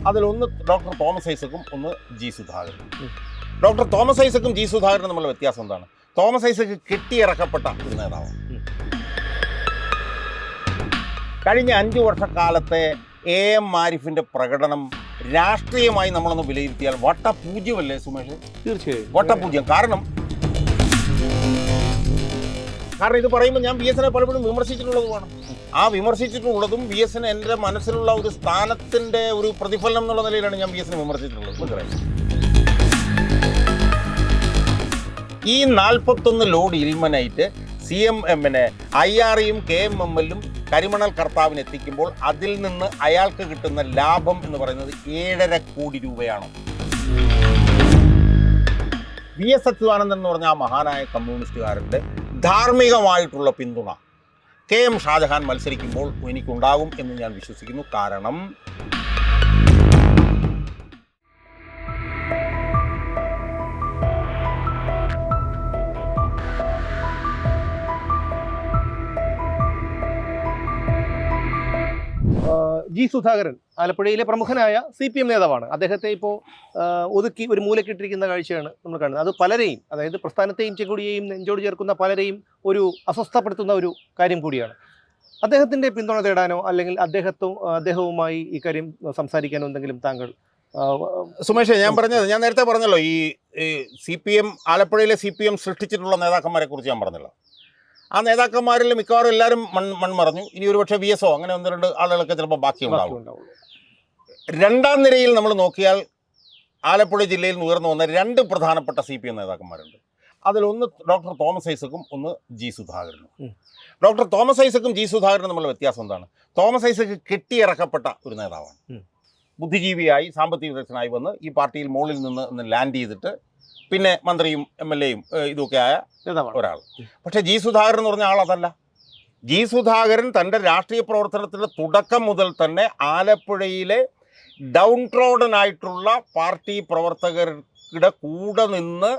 അതിലൊന്ന് doctor Thomas ഐസക്കും, ഒന്ന് G സുധാകരനും. ഡോക്ടർ തോമസ് ഐസക്കും ജി സുധാകരനും തമ്മിലുള്ള വ്യത്യാസം എന്താണ്? തോമസ് ഐസക്ക് കെട്ടിയിറക്കപ്പെട്ട ഒരു നേതാവാണ്. കഴിഞ്ഞ 5 വർഷക്കാലത്തെ എ എം ആരിഫിന്റെ പ്രകടനം രാഷ്ട്രീയമായി നമ്മളൊന്ന് വിലയിരുത്തിയാൽ വട്ടപൂജ്യമല്ലേ സുമേഷ്? തീർച്ചയായും വട്ടപൂജ്യം. കാരണം ഇത് പറയുമ്പോൾ ഞാൻ VS പലപ്പോഴും വിമർശിച്ചിട്ടുള്ളതുമാണ്. ആ വിമർശിച്ചിട്ടുള്ളതും VS എൻ്റെ മനസ്സിലുള്ള ഒരു സ്ഥാനത്തിൻ്റെ ഒരു പ്രതിഫലനം എന്നുള്ള നിലയിലാണ് ഞാൻ VS വിമർശിച്ചിട്ടുള്ളത്. മനസ്സിലായി? ഈ 41 ലോഡ് ഇൽമനൈറ്റ് CMM-നെ IREയും KMML-ഉം കരിമണൽ കർത്താവിന് എത്തിക്കുമ്പോൾ അതിൽ നിന്ന് അയാൾക്ക് കിട്ടുന്ന ലാഭം എന്ന് പറയുന്നത് 7.5 കോടി രൂപയാണ്. VS അച്യുതാനന്ദൻ എന്ന് പറഞ്ഞ ആ മഹാനായ കമ്മ്യൂണിസ്റ്റുകാരൻ്റെ ധാർമ്മികമായിട്ടുള്ള പിന്തുണ KM ഷാജഹാൻ മത്സരിക്കുമ്പോൾ എനിക്കുണ്ടാകും എന്ന് ഞാൻ വിശ്വസിക്കുന്നു. കാരണം ജി സുധാകരൻ ആലപ്പുഴയിലെ പ്രമുഖനായ CPM നേതാവാണ്. അദ്ദേഹത്തെ ഇപ്പോൾ ഒതുക്കി ഒരു മൂലക്കിട്ടിരിക്കുന്ന കാഴ്ചയാണ് നമ്മൾ കാണുന്നത്. അത് പലരെയും, അതായത് പ്രസ്ഥാനത്തെയും ചെങ്കൊടിയെയും നെഞ്ചോട് ചേർക്കുന്ന പലരെയും ഒരു അസ്വസ്ഥപ്പെടുത്തുന്ന ഒരു കാര്യം കൂടിയാണ്. അദ്ദേഹത്തിൻ്റെ പിന്തുണ തേടാനോ അല്ലെങ്കിൽ അദ്ദേഹവുമായി ഈ കാര്യം സംസാരിക്കാനോ എന്തെങ്കിലും താങ്കൾ? സുമേഷ്, ഞാൻ നേരത്തെ പറഞ്ഞല്ലോ, ഈ CPM ആലപ്പുഴയിലെ CPM സൃഷ്ടിച്ചിട്ടുള്ള നേതാക്കന്മാരെ കുറിച്ച് ഞാൻ പറഞ്ഞല്ലോ. ആ നേതാക്കന്മാരിൽ മിക്കവാറും എല്ലാവരും മൺമറഞ്ഞു. ഇനി ഒരുപക്ഷെ VS അങ്ങനെ 1-2 ആളുകളൊക്കെ ചിലപ്പോൾ ബാക്കിയുണ്ടാവും. 2ാം നിരയിൽ നമ്മൾ നോക്കിയാൽ ആലപ്പുഴ ജില്ലയിൽ നിന്ന് ഉയർന്നു വന്ന 2 പ്രധാനപ്പെട്ട CPM നേതാക്കന്മാരുണ്ട്. അതിലൊന്ന് ഡോക്ടർ തോമസ് ഐസക്കും, ഒന്ന് ജി സുധാകരനും. ഡോക്ടർ തോമസ് ഐസക്കും ജി സുധാകരനും തമ്മിലുള്ള വ്യത്യാസം എന്താണ്? തോമസ് ഐസക്ക് കെട്ടിയിറക്കപ്പെട്ട ഒരു നേതാവാണ്. ബുദ്ധിജീവിയായി സാമ്പത്തിക വിദഗ്ധനായി വന്ന് ഈ പാർട്ടിയിൽ മുകളിൽ നിന്ന് ലാൻഡ് ചെയ്തിട്ട് പിന്നെ മന്ത്രിയും MLA-യും ഇതൊക്കെ ആയ ഒരാൾ. പക്ഷേ ജി സുധാകരൻ എന്ന് പറഞ്ഞ ആളതല്ല. ജി സുധാകരൻ തൻ്റെ രാഷ്ട്രീയ പ്രവർത്തനത്തിൻ്റെ തുടക്കം മുതൽ തന്നെ ആലപ്പുഴയിലെ ഡൗൺ ട്രോഡനായിട്ടുള്ള പാർട്ടി പ്രവർത്തകരുടെ കൂടെ നിന്ന്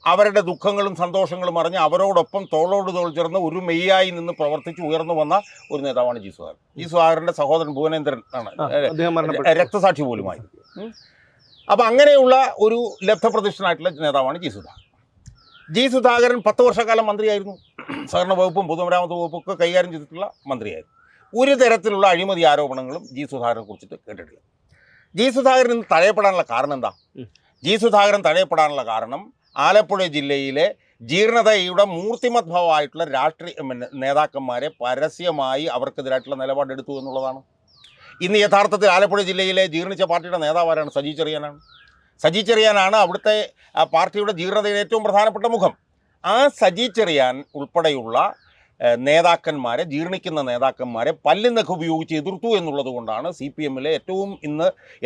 അവരുടെ ദുഃഖങ്ങളും സന്തോഷങ്ങളും അറിഞ്ഞ് അവരോടൊപ്പം തോളോട് തോൾ ചേർന്ന് ഒരു മെയ്യായി നിന്ന് പ്രവർത്തിച്ച് ഉയർന്നു വന്ന ഒരു നേതാവാണ് ജി സുധാകരൻ. ജി സുധാകരൻ്റെ സഹോദരൻ ഭുവനേന്ദ്രൻ ആണ് രക്തസാക്ഷി പോലുമായി. അപ്പോൾ അങ്ങനെയുള്ള ഒരു ലബ്ധപ്രതിഷ്ഠനായിട്ടുള്ള നേതാവാണ് ജി സുധാകരൻ. ജി സുധാകരൻ 10 വർഷക്കാലം മന്ത്രിയായിരുന്നു. സഹകരണ വകുപ്പും പൊതുമരാമത്ത് വകുപ്പും ഒക്കെ കൈകാര്യം ചെയ്തിട്ടുള്ള മന്ത്രിയായിരുന്നു. ഒരു തരത്തിലുള്ള അഴിമതി ആരോപണങ്ങളും ജി സുധാകരനെ കുറിച്ചിട്ട് കേട്ടിട്ടില്ല. ജി സുധാകരൻ ഇന്ന് തഴയപ്പെടാനുള്ള കാരണം എന്താ? ജി സുധാകരൻ തഴയപ്പെടാനുള്ള കാരണം ആലപ്പുഴ ജില്ലയിലെ ജീർണതയുടെ മൂർത്തിമദ്ഭവമായിട്ടുള്ള രാഷ്ട്രീയ നേതാക്കന്മാരെ പരസ്യമായി അവർക്കെതിരായിട്ടുള്ള നിലപാടെടുത്തു എന്നുള്ളതാണ്. ഇന്ന് യഥാർത്ഥത്തിൽ ആലപ്പുഴ ജില്ലയിലെ ജീർണിച്ച പാർട്ടിയുടെ നേതാവാരാണ്? സജി ചെറിയാനാണ്. സജി ചെറിയാനാണ് അവിടുത്തെ പാർട്ടിയുടെ ജീർണതയുടെ ഏറ്റവും പ്രധാനപ്പെട്ട മുഖം. ആ സജി ചെറിയാൻ ഉൾപ്പെടെയുള്ള നേതാക്കന്മാരെ, ജീർണിക്കുന്ന നേതാക്കന്മാരെ പല്ലിന്നൊക്കെ ഉപയോഗിച്ച് എതിർത്തു എന്നുള്ളത് കൊണ്ടാണ് CPM-ലെ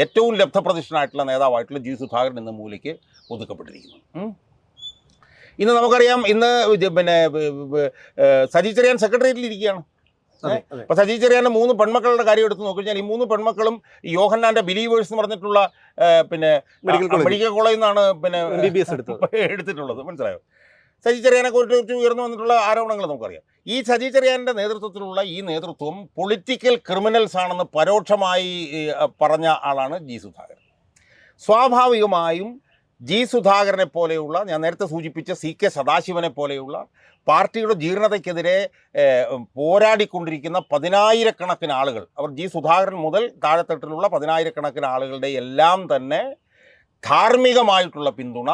ഏറ്റവും ലബ്ധപ്രതിഷ്ഠനായിട്ടുള്ള നേതാവായിട്ടുള്ള ജി സുധാകരൻ എന്ന മൂലയ്ക്ക് ഒതുക്കപ്പെട്ടിരിക്കുന്നത്. ഇന്ന് നമുക്കറിയാം, ഇന്ന് പിന്നെ സജി ചെറിയാൻ സെക്രട്ടേറിയറ്റിൽ ഇരിക്കുകയാണ്. അപ്പോൾ സജി ചെറിയാൻ്റെ 3 പെൺമക്കളുടെ കാര്യം എടുത്ത് നോക്കിക്കഴിഞ്ഞാൽ ഈ 3 പെൺമക്കളും യോഹന്നാൻ്റെ ബിലീവേഴ്സ് എന്ന് പറഞ്ഞിട്ടുള്ള പിന്നെ മെഡിക്കൽ കോളേജിൽ നിന്നാണ് പിന്നെ MBBS എടുത്തിട്ടുള്ളത്. മനസ്സിലായോ? സജി ചെറിയാനെ കുറിച്ച് ഉയർന്നു വന്നിട്ടുള്ള ആരോപണങ്ങൾ നമുക്കറിയാം. ഈ സജി ചെറിയാൻ്റെ നേതൃത്വത്തിലുള്ള ഈ നേതൃത്വം പൊളിറ്റിക്കൽ ക്രിമിനൽസ് ആണെന്ന് പരോക്ഷമായി പറഞ്ഞ ആളാണ് ജി സുധാകരൻ. സ്വാഭാവികമായും ജി സുധാകരനെ പോലെയുള്ള, ഞാൻ നേരത്തെ സൂചിപ്പിച്ച CK സദാശിവനെ പോലെയുള്ള പാർട്ടിയുടെ ജീർണതയ്ക്കെതിരെ പോരാടിക്കൊണ്ടിരിക്കുന്ന 10,000-കണക്കിന് ആളുകൾ, അവർ ജി സുധാകരൻ മുതൽ താഴെത്തട്ടിലുള്ള 10,000-കണക്കിന് ആളുകളുടെ എല്ലാം തന്നെ ധാർമ്മികമായിട്ടുള്ള പിന്തുണ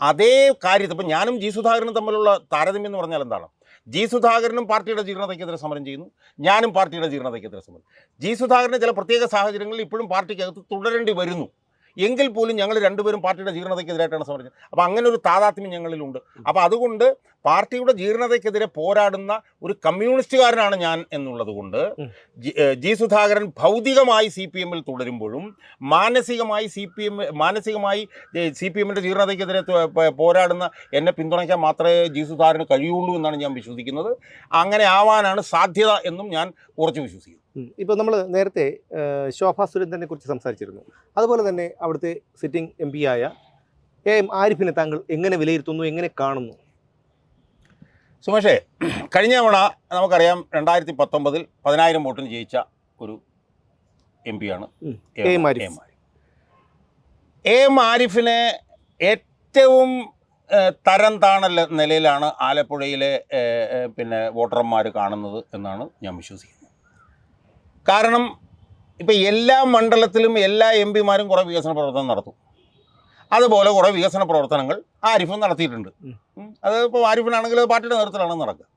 അതേ കാര്യത്തിൽ. ഇപ്പം ഞാനും ജി സുധാകരനും തമ്മിലുള്ള താരതമ്യം എന്ന് പറഞ്ഞാൽ എന്താണ്? ജി സുധാകരനും പാർട്ടിയുടെ ജീർണതയ്ക്കെതിരെ സമരം ചെയ്യുന്നു, ഞാനും പാർട്ടിയുടെ ജീർണതയ്ക്കെതിരെ സമരം. ജി സുധാകരന് ചില പ്രത്യേക സാഹചര്യങ്ങളിൽ ഇപ്പോഴും പാർട്ടിക്കകത്ത് തുടരേണ്ടി വരുന്നു. എങ്കിൽ പോലും ഞങ്ങൾ രണ്ടുപേരും പാർട്ടിയുടെ ജീർണതയ്ക്കെതിരായിട്ടാണ് സമരം. അപ്പോൾ അങ്ങനെ ഒരു താതാത്മ്യം ഞങ്ങളിലുണ്ട്. അപ്പോൾ അതുകൊണ്ട് പാർട്ടിയുടെ ജീർണതയ്ക്കെതിരെ പോരാടുന്ന ഒരു കമ്മ്യൂണിസ്റ്റുകാരനാണ് ഞാൻ എന്നുള്ളത് കൊണ്ട് ജി സുധാകരൻ ഭൗതികമായി CPM-ൽ തുടരുമ്പോഴും മാനസികമായി CPM-ൻ്റെ ജീർണതയ്ക്കെതിരെ പോരാടുന്ന എന്നെ പിന്തുണയ്ക്കാൻ മാത്രമേ ജി സുധാകരന് കഴിയുള്ളൂ എന്നാണ് ഞാൻ വിശ്വസിക്കുന്നത്. അങ്ങനെ ആവാനാണ് സാധ്യത എന്നും ഞാൻ ഉറച്ചു വിശ്വസിക്കുന്നു. ഇപ്പോൾ നമ്മൾ നേരത്തെ ശോഭാ സുരേന്ദ്രനെ കുറിച്ച് സംസാരിച്ചിരുന്നു. അതുപോലെ തന്നെ അവിടുത്തെ സിറ്റിംഗ് MP ആയ AM ആരിഫിനെ താങ്കൾ എങ്ങനെ വിലയിരുത്തുന്നു, എങ്ങനെ കാണുന്നു? സുമേഷേ, കഴിഞ്ഞ തവണ നമുക്കറിയാം 2019 10,000 വോട്ടിന് ജയിച്ച ഒരു MP ആണ് AM ആരിഫ്. ആരിഫിനെ ഏറ്റവും തരം താണ നിലയിലാണ് ആലപ്പുഴയിലെ പിന്നെ വോട്ടർമാർ കാണുന്നത് എന്നാണ് ഞാൻ വിശ്വസിക്കുന്നത്. കാരണം ഇപ്പം എല്ലാ മണ്ഡലത്തിലും എല്ലാ എം പിമാരും കുറേ വികസന പ്രവർത്തനം നടത്തും. അതുപോലെ കുറേ വികസന പ്രവർത്തനങ്ങൾ ആരിഫും നടത്തിയിട്ടുണ്ട്. അത് ഇപ്പോൾ ആരിഫിനാണെങ്കിൽ പാർട്ടിയുടെ നേതൃത്വത്തിലാണ് നടക്കുക.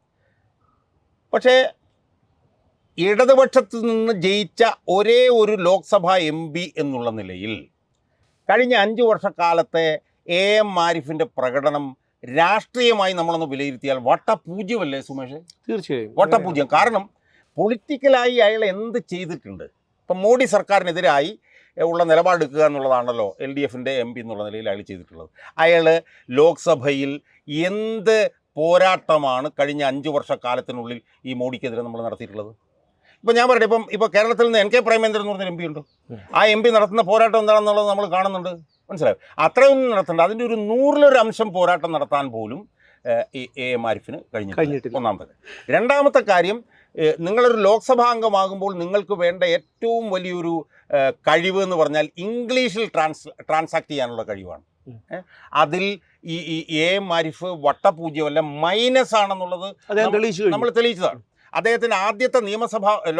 പക്ഷേ ഇടതുപക്ഷത്ത് നിന്ന് ജയിച്ച ഒരേ ഒരു ലോക്സഭാ എം പി എന്നുള്ള നിലയിൽ കഴിഞ്ഞ 5 വർഷക്കാലത്തെ ആരിഫിൻ്റെ പ്രകടനം രാഷ്ട്രീയമായി നമ്മളൊന്ന് വിലയിരുത്തിയാൽ വട്ടപൂജ്യമല്ലേ സുമേഷ്? തീർച്ചയായും വട്ടപൂജ്യം. കാരണം പൊളിറ്റിക്കലായി അയാൾ എന്ത് ചെയ്തിട്ടുണ്ട്? ഇപ്പം മോഡി സർക്കാരിനെതിരായി ഉള്ള നിലപാടെടുക്കുക എന്നുള്ളതാണല്ലോ LDFൻ്റെ എം പി എന്നുള്ള നിലയിൽ അയാൾ ചെയ്തിട്ടുള്ളത്. അയാൾ ലോക്സഭയിൽ എന്ത് പോരാട്ടമാണ് കഴിഞ്ഞ 5 വർഷക്കാലത്തിനുള്ളിൽ ഈ മോഡിക്കെതിരെ നമ്മൾ നടത്തിയിട്ടുള്ളത്? ഇപ്പം ഞാൻ പറയട്ടെ, ഇപ്പോൾ കേരളത്തിൽ നിന്ന് NK പ്രേമേന്ദ്രൻ എന്ന് പറഞ്ഞൊരു എം പി ഉണ്ട്. ആ എം പി നടത്തുന്ന പോരാട്ടം എന്താണെന്നുള്ളത് നമ്മൾ കാണുന്നുണ്ട്. മനസ്സിലായോ? അത്രയൊന്നും നടത്തണ്ട. അതിൻ്റെ ഒരു 100% പോരാട്ടം നടത്താൻ പോലും ആരിഫിന് കഴിഞ്ഞിട്ടില്ല. ഒന്നാമത്തെ കാര്യം. രണ്ടാമത്തെ കാര്യം, നിങ്ങളൊരു ലോക്സഭാ അംഗമാകുമ്പോൾ നിങ്ങൾക്ക് വേണ്ട ഏറ്റവും വലിയൊരു കഴിവ് എന്ന് പറഞ്ഞാൽ ഇംഗ്ലീഷിൽ ട്രാൻസാക്ട് ചെയ്യാനുള്ള കഴിവാണ്. അതിൽ ഈ ആരിഫ് വട്ടപൂജ്യമല്ല, മൈനസ് ആണെന്നുള്ളത് നമ്മൾ തെളിയിച്ചതാണ്. അദ്ദേഹത്തിൻ്റെ ആദ്യത്തെ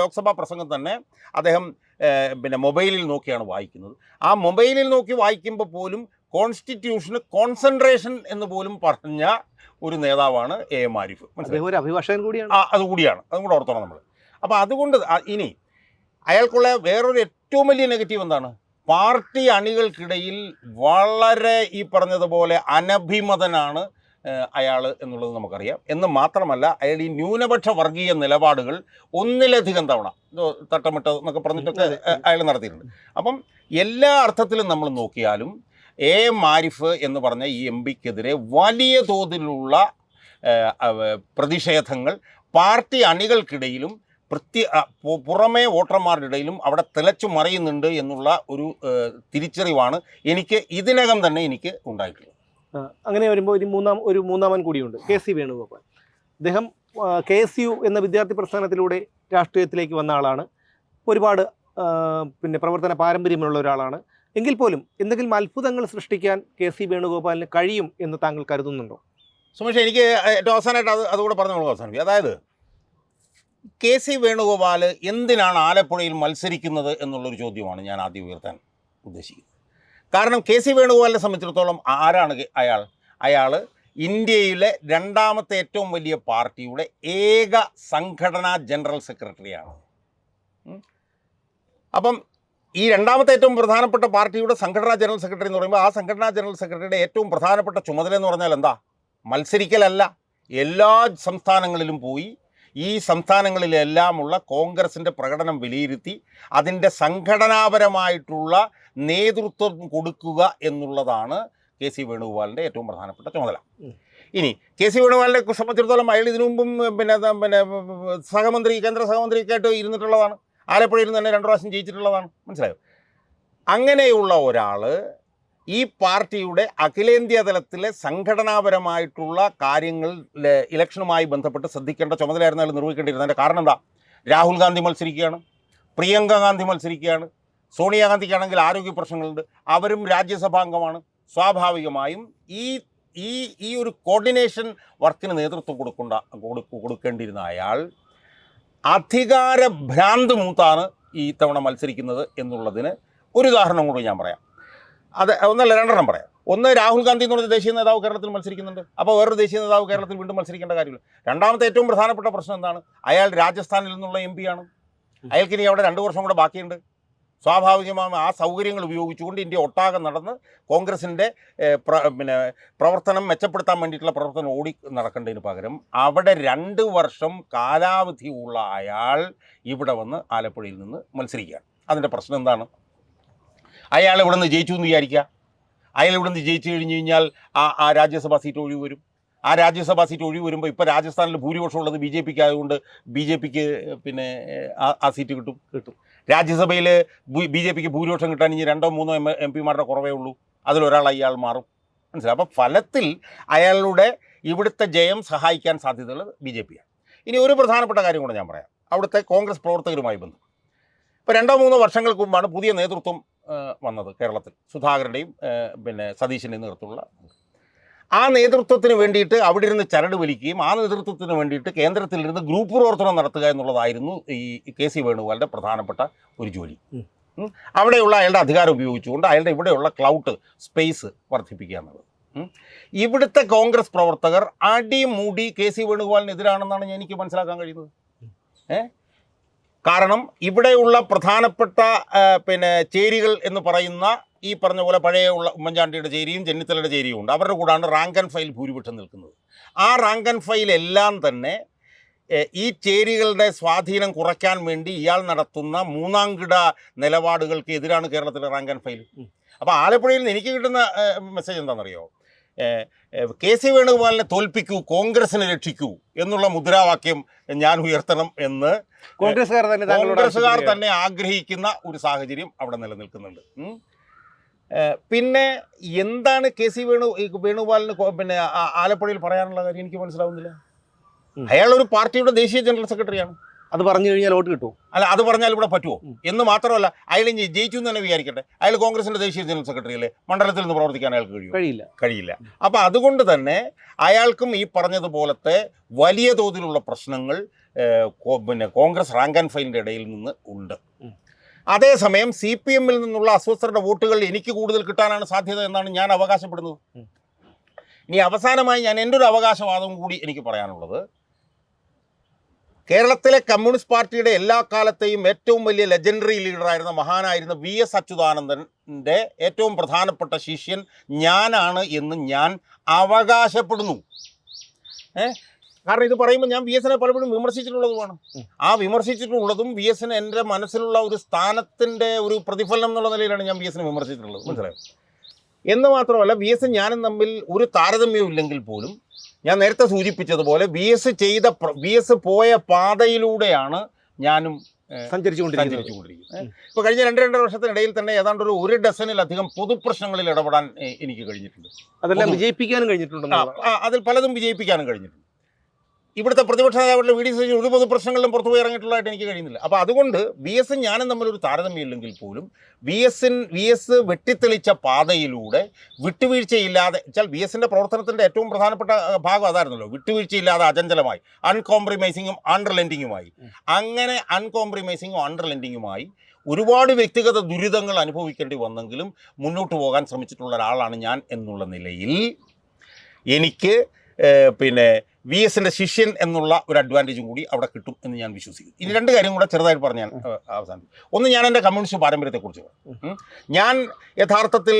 ലോക്സഭാ പ്രസംഗം തന്നെ അദ്ദേഹം പിന്നെ മൊബൈലിൽ നോക്കിയാണ് വായിക്കുന്നത്. ആ മൊബൈലിൽ നോക്കി വായിക്കുമ്പോൾ പോലും കോൺസ്റ്റിറ്റ്യൂഷന് കോൺസെൻട്രേഷൻ എന്ന് പോലും പറഞ്ഞ ഒരു നേതാവാണ് ആരിഫ്. ഒരു അഭിഭാഷകൻ കൂടിയാണ്. അതും കൂടെ ഓർത്തോണം നമ്മൾ. അപ്പോൾ അതുകൊണ്ട് ഇനി അയാൾക്കുള്ള വേറൊരു ഏറ്റവും വലിയ നെഗറ്റീവ് എന്താണ്? പാർട്ടി അണികൾക്കിടയിൽ വളരെ ഈ പറഞ്ഞതുപോലെ അനഭിമതനാണ് അയാൾ എന്നുള്ളത് നമുക്കറിയാം. എന്ന് മാത്രമല്ല, അയാൾ ഈ ന്യൂനപക്ഷ വർഗീയ നിലപാടുകൾ ഒന്നിലധികം തവണ തട്ടമിട്ട് എന്നൊക്കെ പറഞ്ഞിട്ടൊക്കെ അയാൾ നടത്തിയിട്ടുണ്ട്. അപ്പം എല്ലാ അർത്ഥത്തിലും നമ്മൾ നോക്കിയാലും ആരിഫ് എന്ന് പറഞ്ഞ ഈ എം പിക്കെതിരെ വലിയ തോതിലുള്ള പ്രതിഷേധങ്ങൾ പാർട്ടി അണികൾക്കിടയിലും പുറമേ വോട്ടർമാരുടെ ഇടയിലും അവിടെ തിളച്ചു മറിയുന്നുണ്ട് എന്നുള്ള ഒരു തിരിച്ചറിവാണ് ഇതിനകം തന്നെ എനിക്ക് ഉണ്ടായിട്ടുള്ളത്. അങ്ങനെ വരുമ്പോൾ ഒരു മൂന്നാമൻ കൂടിയുണ്ട്, KC വേണുഗോപാൽ. അദ്ദേഹം KSU എന്ന വിദ്യാർത്ഥി പ്രസ്ഥാനത്തിലൂടെ രാഷ്ട്രീയത്തിലേക്ക് വന്ന ആളാണ്. ഒരുപാട് പ്രവർത്തന പാരമ്പര്യമുള്ള ഒരാളാണ്. എങ്കിൽ പോലും എന്തെങ്കിലും അത്ഭുതങ്ങൾ സൃഷ്ടിക്കാൻ KC വേണുഗോപാലിന് കഴിയും എന്ന് താങ്കൾ കരുതുന്നുണ്ടോ? സുമേഷ്, എനിക്ക് ഏറ്റവും അവസാനമായിട്ട് അതുകൂടെ പറഞ്ഞു നമുക്ക് അവസാനിക്കും. അതായത് KC വേണുഗോപാൽ എന്തിനാണ് ആലപ്പുഴയിൽ മത്സരിക്കുന്നത് എന്നുള്ളൊരു ചോദ്യമാണ് ഞാൻ ആദ്യം ഉയർത്താൻ ഉദ്ദേശിക്കുന്നത്. കാരണം KC വേണുഗോപാലിനെ സംബന്ധിച്ചിടത്തോളം ആരാണ് അയാൾ ഇന്ത്യയിലെ രണ്ടാമത്തെ ഏറ്റവും വലിയ പാർട്ടിയുടെ ഏക സംഘടനാ ജനറൽ സെക്രട്ടറിയാണ്. അപ്പം ഈ രണ്ടാമത്തെ ഏറ്റവും പ്രധാനപ്പെട്ട പാർട്ടിയുടെ സംഘടനാ ജനറൽ സെക്രട്ടറി എന്ന് പറയുമ്പോൾ ആ സംഘടനാ ജനറൽ സെക്രട്ടറിയുടെ ഏറ്റവും പ്രധാനപ്പെട്ട ചുമതല എന്ന് പറഞ്ഞാൽ എന്താ? മത്സരിക്കലല്ല. എല്ലാ സംസ്ഥാനങ്ങളിലും പോയി ഈ സംസ്ഥാനങ്ങളിലെല്ലാമുള്ള കോൺഗ്രസിൻ്റെ പ്രകടനം വിലയിരുത്തി അതിൻ്റെ സംഘടനാപരമായിട്ടുള്ള നേതൃത്വം കൊടുക്കുക എന്നുള്ളതാണ് KC വേണുഗോപാലിൻ്റെ ഏറ്റവും പ്രധാനപ്പെട്ട ചുമതല. ഇനി KC വേണുഗോപാലിനെ സംബന്ധിച്ചിടത്തോളം അയാൾ ഇതിനു മുമ്പും കേന്ദ്ര സഹമന്ത്രിയൊക്കെ ആയിട്ട് ഇരുന്നിട്ടുള്ളതാണ്. ആലപ്പുഴയിൽ നിന്ന് തന്നെ 2 പ്രാവശ്യം ജയിച്ചിട്ടുള്ളതാണ്. മനസ്സിലായോ? അങ്ങനെയുള്ള ഒരാൾ ഈ പാർട്ടിയുടെ അഖിലേന്ത്യാ തലത്തിലെ സംഘടനാപരമായിട്ടുള്ള കാര്യങ്ങൾ ഇലക്ഷനുമായി ബന്ധപ്പെട്ട് ശ്രദ്ധിക്കേണ്ട ചുമതലയായിരുന്നു അയാൾ നിർവഹിക്കേണ്ടിയിരുന്നതിൻ്റെ കാരണം എന്താ? രാഹുൽ ഗാന്ധി മത്സരിക്കുകയാണ്, പ്രിയങ്ക ഗാന്ധി മത്സരിക്കുകയാണ്, സോണിയാഗാന്ധിക്കാണെങ്കിൽ ആരോഗ്യ പ്രശ്നങ്ങളുണ്ട്, അവരും രാജ്യസഭാംഗമാണ്. സ്വാഭാവികമായും ഈ ഒരു കോർഡിനേഷൻ വർക്കിന് നേതൃത്വം കൊടുക്കേണ്ടിയിരുന്ന അയാൾ അധികാര ഭ്രാന്ത് മൂത്താണ് ഈ തവണ മത്സരിക്കുന്നത് എന്നുള്ളതിന് ഒരു ഉദാഹരണം കൂടി ഞാൻ പറയാം. അത് ഒന്നല്ല 2 പറയാം. ഒന്ന്, രാഹുൽ ഗാന്ധി എന്ന് പറഞ്ഞ ദേശീയ നേതാവ് കേരളത്തിൽ മത്സരിക്കുന്നുണ്ട്. അപ്പോൾ വേറൊരു ദേശീയ നേതാവ് കേരളത്തിൽ വീണ്ടും മത്സരിക്കേണ്ട കാര്യമില്ല. രണ്ടാമത്തെ ഏറ്റവും പ്രധാനപ്പെട്ട പ്രശ്നം എന്താണ്? അയാൾ രാജസ്ഥാനിൽ നിന്നുള്ള MP ആണ്. അയാൾക്കിനി അവിടെ 2 വർഷം കൂടെ ബാക്കിയുണ്ട്. സ്വാഭാവികമായും ആ സൗകര്യങ്ങൾ ഉപയോഗിച്ചുകൊണ്ട് ഇന്ത്യ ഒട്ടാകെ നടന്ന് കോൺഗ്രസിൻ്റെ പ്രവർത്തനം മെച്ചപ്പെടുത്താൻ വേണ്ടിയിട്ടുള്ള പ്രവർത്തനം നടക്കേണ്ടതിന് പകരം അവിടെ 2 വർഷം കാലാവധിയുള്ള അയാൾ ഇവിടെ വന്ന് ആലപ്പുഴയിൽ നിന്ന് മത്സരിക്കുകയാണ്. അതിൻ്റെ പ്രശ്നം എന്താണ്? അയാൾ ഇവിടെ നിന്ന് ജയിച്ചു എന്ന് വിചാരിക്കുക. അയാൾ ഇവിടെ നിന്ന് ജയിച്ചു കഴിഞ്ഞ് കഴിഞ്ഞാൽ ആ രാജ്യസഭാ സീറ്റ് ഒഴിവ് വരും. ആ രാജ്യസഭാ സീറ്റ് ഒഴിവ് വരുമ്പോൾ ഇപ്പോൾ രാജസ്ഥാനിൽ ഭൂരിപക്ഷം ഉള്ളത് BJP ആയതുകൊണ്ട് BJPക്ക് ആ സീറ്റ് കിട്ടും. രാജ്യസഭയിൽ BJPക്ക് ഭൂരിപക്ഷം കിട്ടാൻ ഇനി 2-3 MP കുറവേ ഉള്ളൂ. അതിലൊരാൾ അയാൾ മാറും. മനസ്സിലായി? അപ്പോൾ ഫലത്തിൽ അയാളുടെ ഇവിടുത്തെ ജയം സഹായിക്കാൻ സാധ്യതകൾ BJP ആണ്. ഇനി ഒരു പ്രധാനപ്പെട്ട കാര്യം കൂടെ ഞാൻ പറയാം. അവിടുത്തെ കോൺഗ്രസ് പ്രവർത്തകരുമായി ബന്ധം. ഇപ്പോൾ 2-3 വർഷങ്ങൾക്ക് മുമ്പാണ് പുതിയ നേതൃത്വം വന്നത് കേരളത്തിൽ, സുധാകരൻ്റെയും പിന്നെ സതീശൻ്റെയും നേതൃത്വമുള്ള. ആ നേതൃത്വത്തിന് വേണ്ടിയിട്ട് അവിടെ ഇരുന്ന് ചരട് വലിക്കുകയും ആ നേതൃത്വത്തിന് വേണ്ടിയിട്ട് കേന്ദ്രത്തിലിരുന്ന് ഗ്രൂപ്പ് പ്രവർത്തനം നടത്തുക എന്നുള്ളതായിരുന്നു ഈ കെ സി വേണുഗോപാലിൻ്റെ പ്രധാനപ്പെട്ട ഒരു ജോലി. അവിടെയുള്ള അയാളുടെ അധികാരം ഉപയോഗിച്ചുകൊണ്ട് അയാളുടെ ഇവിടെയുള്ള ക്ലൗട്ട് സ്പേസ് വർദ്ധിപ്പിക്കുക എന്നുള്ളത്. ഇവിടുത്തെ കോൺഗ്രസ് പ്രവർത്തകർ അടിമുടി കെ സി വേണുഗോപാലിനെതിരാണെന്നാണ് എനിക്ക് മനസ്സിലാക്കാൻ കഴിയുന്നത്. കാരണം ഇവിടെയുള്ള പ്രധാനപ്പെട്ട പിന്നെ ചേരികൾ എന്ന് പറയുന്ന ഈ പറഞ്ഞ പോലെ പഴയ ഉള്ള ഉമ്മൻചാണ്ടിയുടെ ചേരിയും ചെന്നിത്തലയുടെ ചേരിയും ഉണ്ട്. അവരുടെ കൂടാണ് റാങ്ക് ആൻഡ് ഫയൽ ഭൂരിപക്ഷം നിൽക്കുന്നത്. ആ റാങ്ക് ആൻഡ് ഫയൽ എല്ലാം തന്നെ ഈ ചേരികളുടെ സ്വാധീനം കുറയ്ക്കാൻ വേണ്ടി ഇയാൾ നടത്തുന്ന മൂന്നാംകിട നിലപാടുകൾക്ക് എതിരാണ് കേരളത്തിലെ റാങ്ക് ആൻഡ് ഫയൽ. അപ്പോൾ ആലപ്പുഴയിൽ നിന്ന് എനിക്ക് കിട്ടുന്ന മെസ്സേജ് എന്താണെന്നറിയോ? കെ സി വേണുഗോപാലിനെ തോൽപ്പിക്കൂ, കോൺഗ്രസിനെ രക്ഷിക്കൂ എന്നുള്ള മുദ്രാവാക്യം ഞാൻ ഉയർത്തണം എന്ന് കോൺഗ്രസ്സുകാർ തന്നെ ആഗ്രഹിക്കുന്ന ഒരു സാഹചര്യം അവിടെ നിലനിൽക്കുന്നുണ്ട്. പിന്നെ എന്താണ് കെ സി വേണുഗോപാലിന് പിന്നെ ആലപ്പുഴയിൽ പറയാനുള്ള കാര്യം എനിക്ക് മനസ്സിലാവുന്നില്ല. അയാളൊരു പാർട്ടിയുടെ ദേശീയ ജനറൽ സെക്രട്ടറിയാണ്. അത് പറഞ്ഞു കഴിഞ്ഞാൽ വോട്ട് കിട്ടുമോ? അല്ല, അത് പറഞ്ഞാൽ ഇവിടെ പറ്റുമോ എന്ന് മാത്രമല്ല, അയാൾ ജയിച്ചു എന്ന് തന്നെ വിചാരിക്കട്ടെ, അയാൾ കോൺഗ്രസിൻ്റെ ദേശീയ ജനറൽ സെക്രട്ടറി അല്ലേ, മണ്ഡലത്തിൽ നിന്ന് പ്രവർത്തിക്കാൻ അയാൾക്ക് കഴിയില്ല. അപ്പോൾ അതുകൊണ്ട് തന്നെ അയാൾക്കും ഈ പറഞ്ഞതുപോലത്തെ വലിയ തോതിലുള്ള പ്രശ്നങ്ങൾ പിന്നെ കോൺഗ്രസ് റാങ്ക് ആൻഡ് ഫയലിൻ്റെ ഇടയിൽ നിന്ന് ഉണ്ട്. അതേസമയം CPM നിന്നുള്ള അസ്വസ്ഥരുടെ വോട്ടുകൾ എനിക്ക് കൂടുതൽ കിട്ടാനാണ് സാധ്യത എന്നാണ് ഞാൻ അവകാശപ്പെടുന്നത്. ഇനി അവസാനമായി ഞാൻ എൻ്റെ ഒരു അവകാശവാദം കൂടി എനിക്ക് പറയാനുള്ളത്, കേരളത്തിലെ കമ്മ്യൂണിസ്റ്റ് പാർട്ടിയുടെ എല്ലാ കാലത്തെയും ഏറ്റവും വലിയ ലെജൻഡറി ലീഡറായിരുന്ന മഹാനായിരുന്ന VS അച്യുതാനന്ദൻ്റെ ഏറ്റവും പ്രധാനപ്പെട്ട ശിഷ്യൻ ഞാനാണ് എന്ന് ഞാൻ അവകാശപ്പെടുന്നു. കാരണം ഇത് പറയുമ്പോൾ ഞാൻ VSനെ പലപ്പോഴും വിമർശിച്ചിട്ടുള്ളതുമാണ്. ആ വിമർശിച്ചിട്ടുള്ളതും VSന് എൻ്റെ മനസ്സിലുള്ള ഒരു സ്ഥാനത്തിൻ്റെ ഒരു പ്രതിഫലനം എന്നുള്ള നിലയിലാണ് ഞാൻ VSനെ വിമർശിച്ചിട്ടുള്ളത്. മനസ്സിലായോ? എന്ന് മാത്രമല്ല, VS ഞാനും തമ്മിൽ ഒരു താരതമ്യവും ഇല്ലെങ്കിൽ പോലും ഞാൻ നേരത്തെ സൂചിപ്പിച്ചതുപോലെ VS പോയ പാതയിലൂടെയാണ് ഞാനും സഞ്ചരിച്ചുകൊണ്ടിരിക്കുന്നത്. ഇപ്പോൾ കഴിഞ്ഞ 2-2.5 വർഷത്തിനിടയിൽ തന്നെ ഏതാണ്ട് ഒരു ഡസനിലധികം പൊതുപ്രശ്നങ്ങളിൽ ഇടപെടാൻ എനിക്ക് കഴിഞ്ഞിട്ടുണ്ട്. അതെല്ലാം വിജയിപ്പിക്കാനും കഴിഞ്ഞിട്ടുണ്ട്. അതിൽ പലതും വിജയിപ്പിക്കാനും കഴിഞ്ഞിട്ടുണ്ട്. ഇവിടുത്തെ പ്രതിപക്ഷ നേതാക്കളുടെ VD സതീശൻ ഒരു പൊതുപ്രശ്നങ്ങളിലും പുറത്തു പോയി ഇറങ്ങിയിട്ടുള്ളതായിട്ട് എനിക്ക് കഴിയുന്നില്ല. അപ്പോൾ അതുകൊണ്ട് VS ഞാനും തമ്മിലൊരു താരതമ്യമില്ലെങ്കിൽ പോലും VS വെട്ടിത്തെളിച്ച പാതയിലൂടെ വിട്ടുവീഴ്ചയില്ലാതെ വെച്ചാൽ VSൻ്റെ പ്രവർത്തനത്തിൻ്റെ ഏറ്റവും പ്രധാനപ്പെട്ട ഭാഗം അതായിരുന്നല്ലോ, വിട്ടുവീഴ്ചയില്ലാതെ അചഞ്ചലമായി അൺകോംപ്രമൈസിങ്ങും അണ്ടർലെൻഡിങ്ങുമായി. അങ്ങനെ അൺകോംപ്രമൈസിങ്ങും അണ്ടർലെൻഡിങ്ങുമായി ഒരുപാട് വ്യക്തിഗത ദുരിതങ്ങൾ അനുഭവിക്കേണ്ടി വന്നെങ്കിലും മുന്നോട്ട് പോകാൻ ശ്രമിച്ചിട്ടുള്ള ഒരാളാണ് ഞാൻ എന്നുള്ള നിലയിൽ എനിക്ക് പിന്നെ VSൻ്റെ ശിഷ്യൻ എന്നുള്ള ഒരു അഡ്വാൻറ്റേജും കൂടി അവിടെ കിട്ടും എന്ന് ഞാൻ വിശ്വസിക്കുന്നു. ഇനി 2 കാര്യം കൂടെ ചെറുതായിട്ട് പറഞ്ഞ് ഞാൻ അവസാനിപ്പിക്കും. ഒന്ന്, ഞാൻ എൻ്റെ കമ്മ്യൂണിസ്റ്റ് പാരമ്പര്യത്തെക്കുറിച്ച് ഞാൻ യഥാർത്ഥത്തിൽ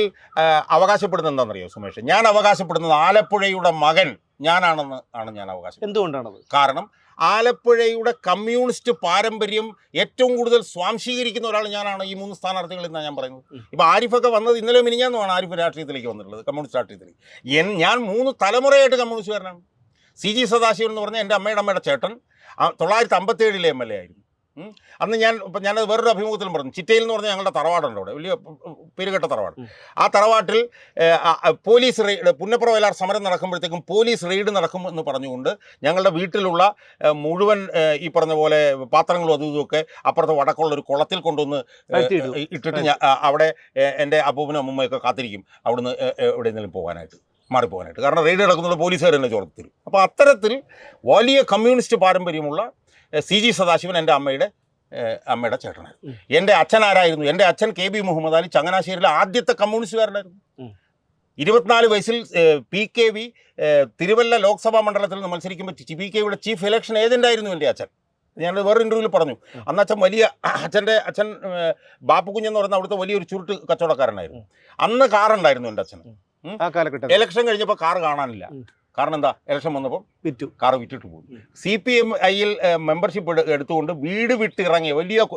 അവകാശപ്പെടുന്നത് എന്താണെന്നറിയോ സുമേഷ്? ഞാൻ അവകാശപ്പെടുന്നത് ആലപ്പുഴയുടെ മകൻ ഞാനാണെന്ന് ആണ് ഞാൻ അവകാശം. എന്തുകൊണ്ടാണത്? കാരണം ആലപ്പുഴയുടെ കമ്മ്യൂണിസ്റ്റ് പാരമ്പര്യം ഏറ്റവും കൂടുതൽ സ്വാംശീകരിക്കുന്ന ഒരാൾ ഞാനാണ് ഈ 3 സ്ഥാനാർത്ഥികളിൽ നിന്നാണ് ഞാൻ പറയുന്നത്. ഇപ്പോൾ ആരിഫൊക്കെ വന്നത് ഇന്നലെ മിനിഞ്ഞാന്നുമാണ് ആരിഫ് രാഷ്ട്രീയത്തിലേക്ക് വന്നിട്ടുള്ളത്, കമ്മ്യൂണിസ്റ്റ് രാഷ്ട്രീയത്തിലേക്ക്. ഞാൻ 3 തലമുറയായിട്ട് കമ്മ്യൂണിസ്റ്റുകാരനാണ്. CG സദാശിവൻ എന്ന് പറഞ്ഞാൽ എൻ്റെ അമ്മയുടെ ചേട്ടൻ 957 MLA ആയിരുന്നു. അന്ന് ഞാനത് വേറൊരു അഭിമുഖത്തിലും പറഞ്ഞു. ചിറ്റയിൽ എന്ന് പറഞ്ഞാൽ ഞങ്ങളുടെ തറവാടുണ്ട്, അവിടെ വലിയ പേരുകെട്ട തറവാട്. ആ തറവാട്ടിൽ പോലീസ് റെയ്ഡ്, പുന്നപ്ര വയലാർ സമരം നടക്കുമ്പോഴത്തേക്കും പോലീസ് റെയ്ഡ് നടക്കും എന്ന് പറഞ്ഞുകൊണ്ട് ഞങ്ങളുടെ വീട്ടിലുള്ള മുഴുവൻ ഈ പറഞ്ഞ പോലെ പാത്രങ്ങളും അതും ഇതുമൊക്കെ അപ്പുറത്ത് വടക്കുള്ള ഒരു കുളത്തിൽ കൊണ്ടുവന്ന് ഇട്ടിട്ട് അവിടെ എൻ്റെ അപ്പൂപ്പനും അമ്മൂമ്മയൊക്കെ കാത്തിരിക്കും അവിടുന്ന് എവിടെയെങ്കിലും മാറിപ്പോകാനായിട്ട്. കാരണം റെയ്ഡ് നടക്കുന്നുള്ള പോലീസുകാർ തന്നെ ചോർത്തി തരും. അപ്പോൾ അത്തരത്തിൽ വലിയ കമ്മ്യൂണിസ്റ്റ് പാരമ്പര്യമുള്ള CG സദാശിവൻ എൻ്റെ അമ്മയുടെ ചേട്ടനായിരുന്നു. എൻ്റെ അച്ഛൻ ആരായിരുന്നു? എൻ്റെ അച്ഛൻ KB മുഹമ്മദ് അലി ചങ്ങനാശ്ശേരിയിലെ ആദ്യത്തെ കമ്മ്യൂണിസ്റ്റുകാരനായിരുന്നു. 24 വയസ്സിൽ PKV തിരുവല്ല ലോക്സഭാ മണ്ഡലത്തിൽ നിന്ന് മത്സരിക്കുമ്പോൾ PKVയുടെ ചീഫ് ഇലക്ഷൻ ഏജൻ്റായിരുന്നു എൻ്റെ അച്ഛൻ. ഞാൻ വേറൊരു ഇൻ്റർവ്യൂവിൽ പറഞ്ഞു. അന്ന് അച്ഛൻ ബാപ്പുകുഞ്ഞെന്ന് പറയുന്ന അവിടുത്തെ വലിയൊരു ചുരുട്ട് കച്ചവടക്കാരനായിരുന്നു. അന്ന് കാറുണ്ടായിരുന്നു എൻ്റെ അച്ഛൻ. ഇലക്ഷൻ കഴിഞ്ഞപ്പോൾ കാർ കാണാനില്ല. കാരണം എന്താ? ഇലക്ഷൻ വന്നപ്പോൾ കാർ വിറ്റിട്ട് പോകും. CPMIൽ മെമ്പർഷിപ്പ് എടുത്തുകൊണ്ട് വീട് വിട്ടിറങ്ങിയ വലിയ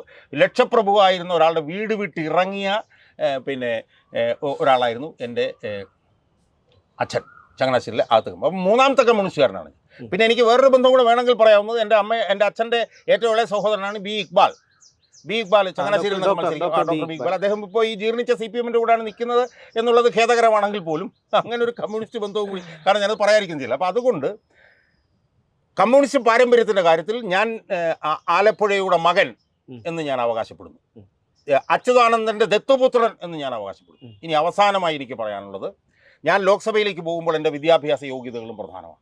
ലക്ഷപ്രഭുവായിരുന്ന ഒരാളുടെ വീട് വിട്ടിറങ്ങിയ പിന്നെ ഒരാളായിരുന്നു എൻ്റെ അച്ഛൻ ചങ്ങനാശ്ശേരിയിലെ അകത്ത്. അപ്പം 3ാമത്തെ കമ്മ്യൂണിസ്റ്റുകാരനാണ്. പിന്നെ എനിക്ക് വേറൊരു ബന്ധം കൂടെ വേണമെങ്കിൽ പറയാവുന്നത്, എൻ്റെ അച്ഛൻ്റെ ഏറ്റവും ഇളയ സഹോദരനാണ് B. ഇക്ബാൽ ചങ്ങനാശ്ശേരിയിൽ നിന്ന് മത്സരിക്കും. Doctor B. ഇക്ബാൽ. അദ്ദേഹം ഇപ്പോൾ ഈ ജീർണിച്ച CPMൻ്റെ കൂടെയാണ് നിൽക്കുന്നത് എന്നുള്ളത് ഖേദകരമാണെങ്കിൽ പോലും അങ്ങനെ ഒരു കമ്മ്യൂണിസ്റ്റ് ബന്ധവും കൂടി, കാരണം ഞാനത് പറയാതിരിക്കും ചെയ്യില്ല. അപ്പോൾ അതുകൊണ്ട് കമ്മ്യൂണിസ്റ്റ് പാരമ്പര്യത്തിൻ്റെ കാര്യത്തിൽ ഞാൻ ആലപ്പുഴയുടെ മകൻ എന്ന് ഞാൻ അവകാശപ്പെടുന്നു. അച്യുതാനന്ദൻ്റെ ദത്തുപുത്രൻ എന്ന് ഞാൻ അവകാശപ്പെടുന്നു. ഇനി അവസാനമായി എനിക്ക് പറയാനുള്ളത്, ഞാൻ ലോക്സഭയിലേക്ക് പോകുമ്പോൾ എൻ്റെ വിദ്യാഭ്യാസ യോഗ്യതകളും പ്രധാനമാണ്.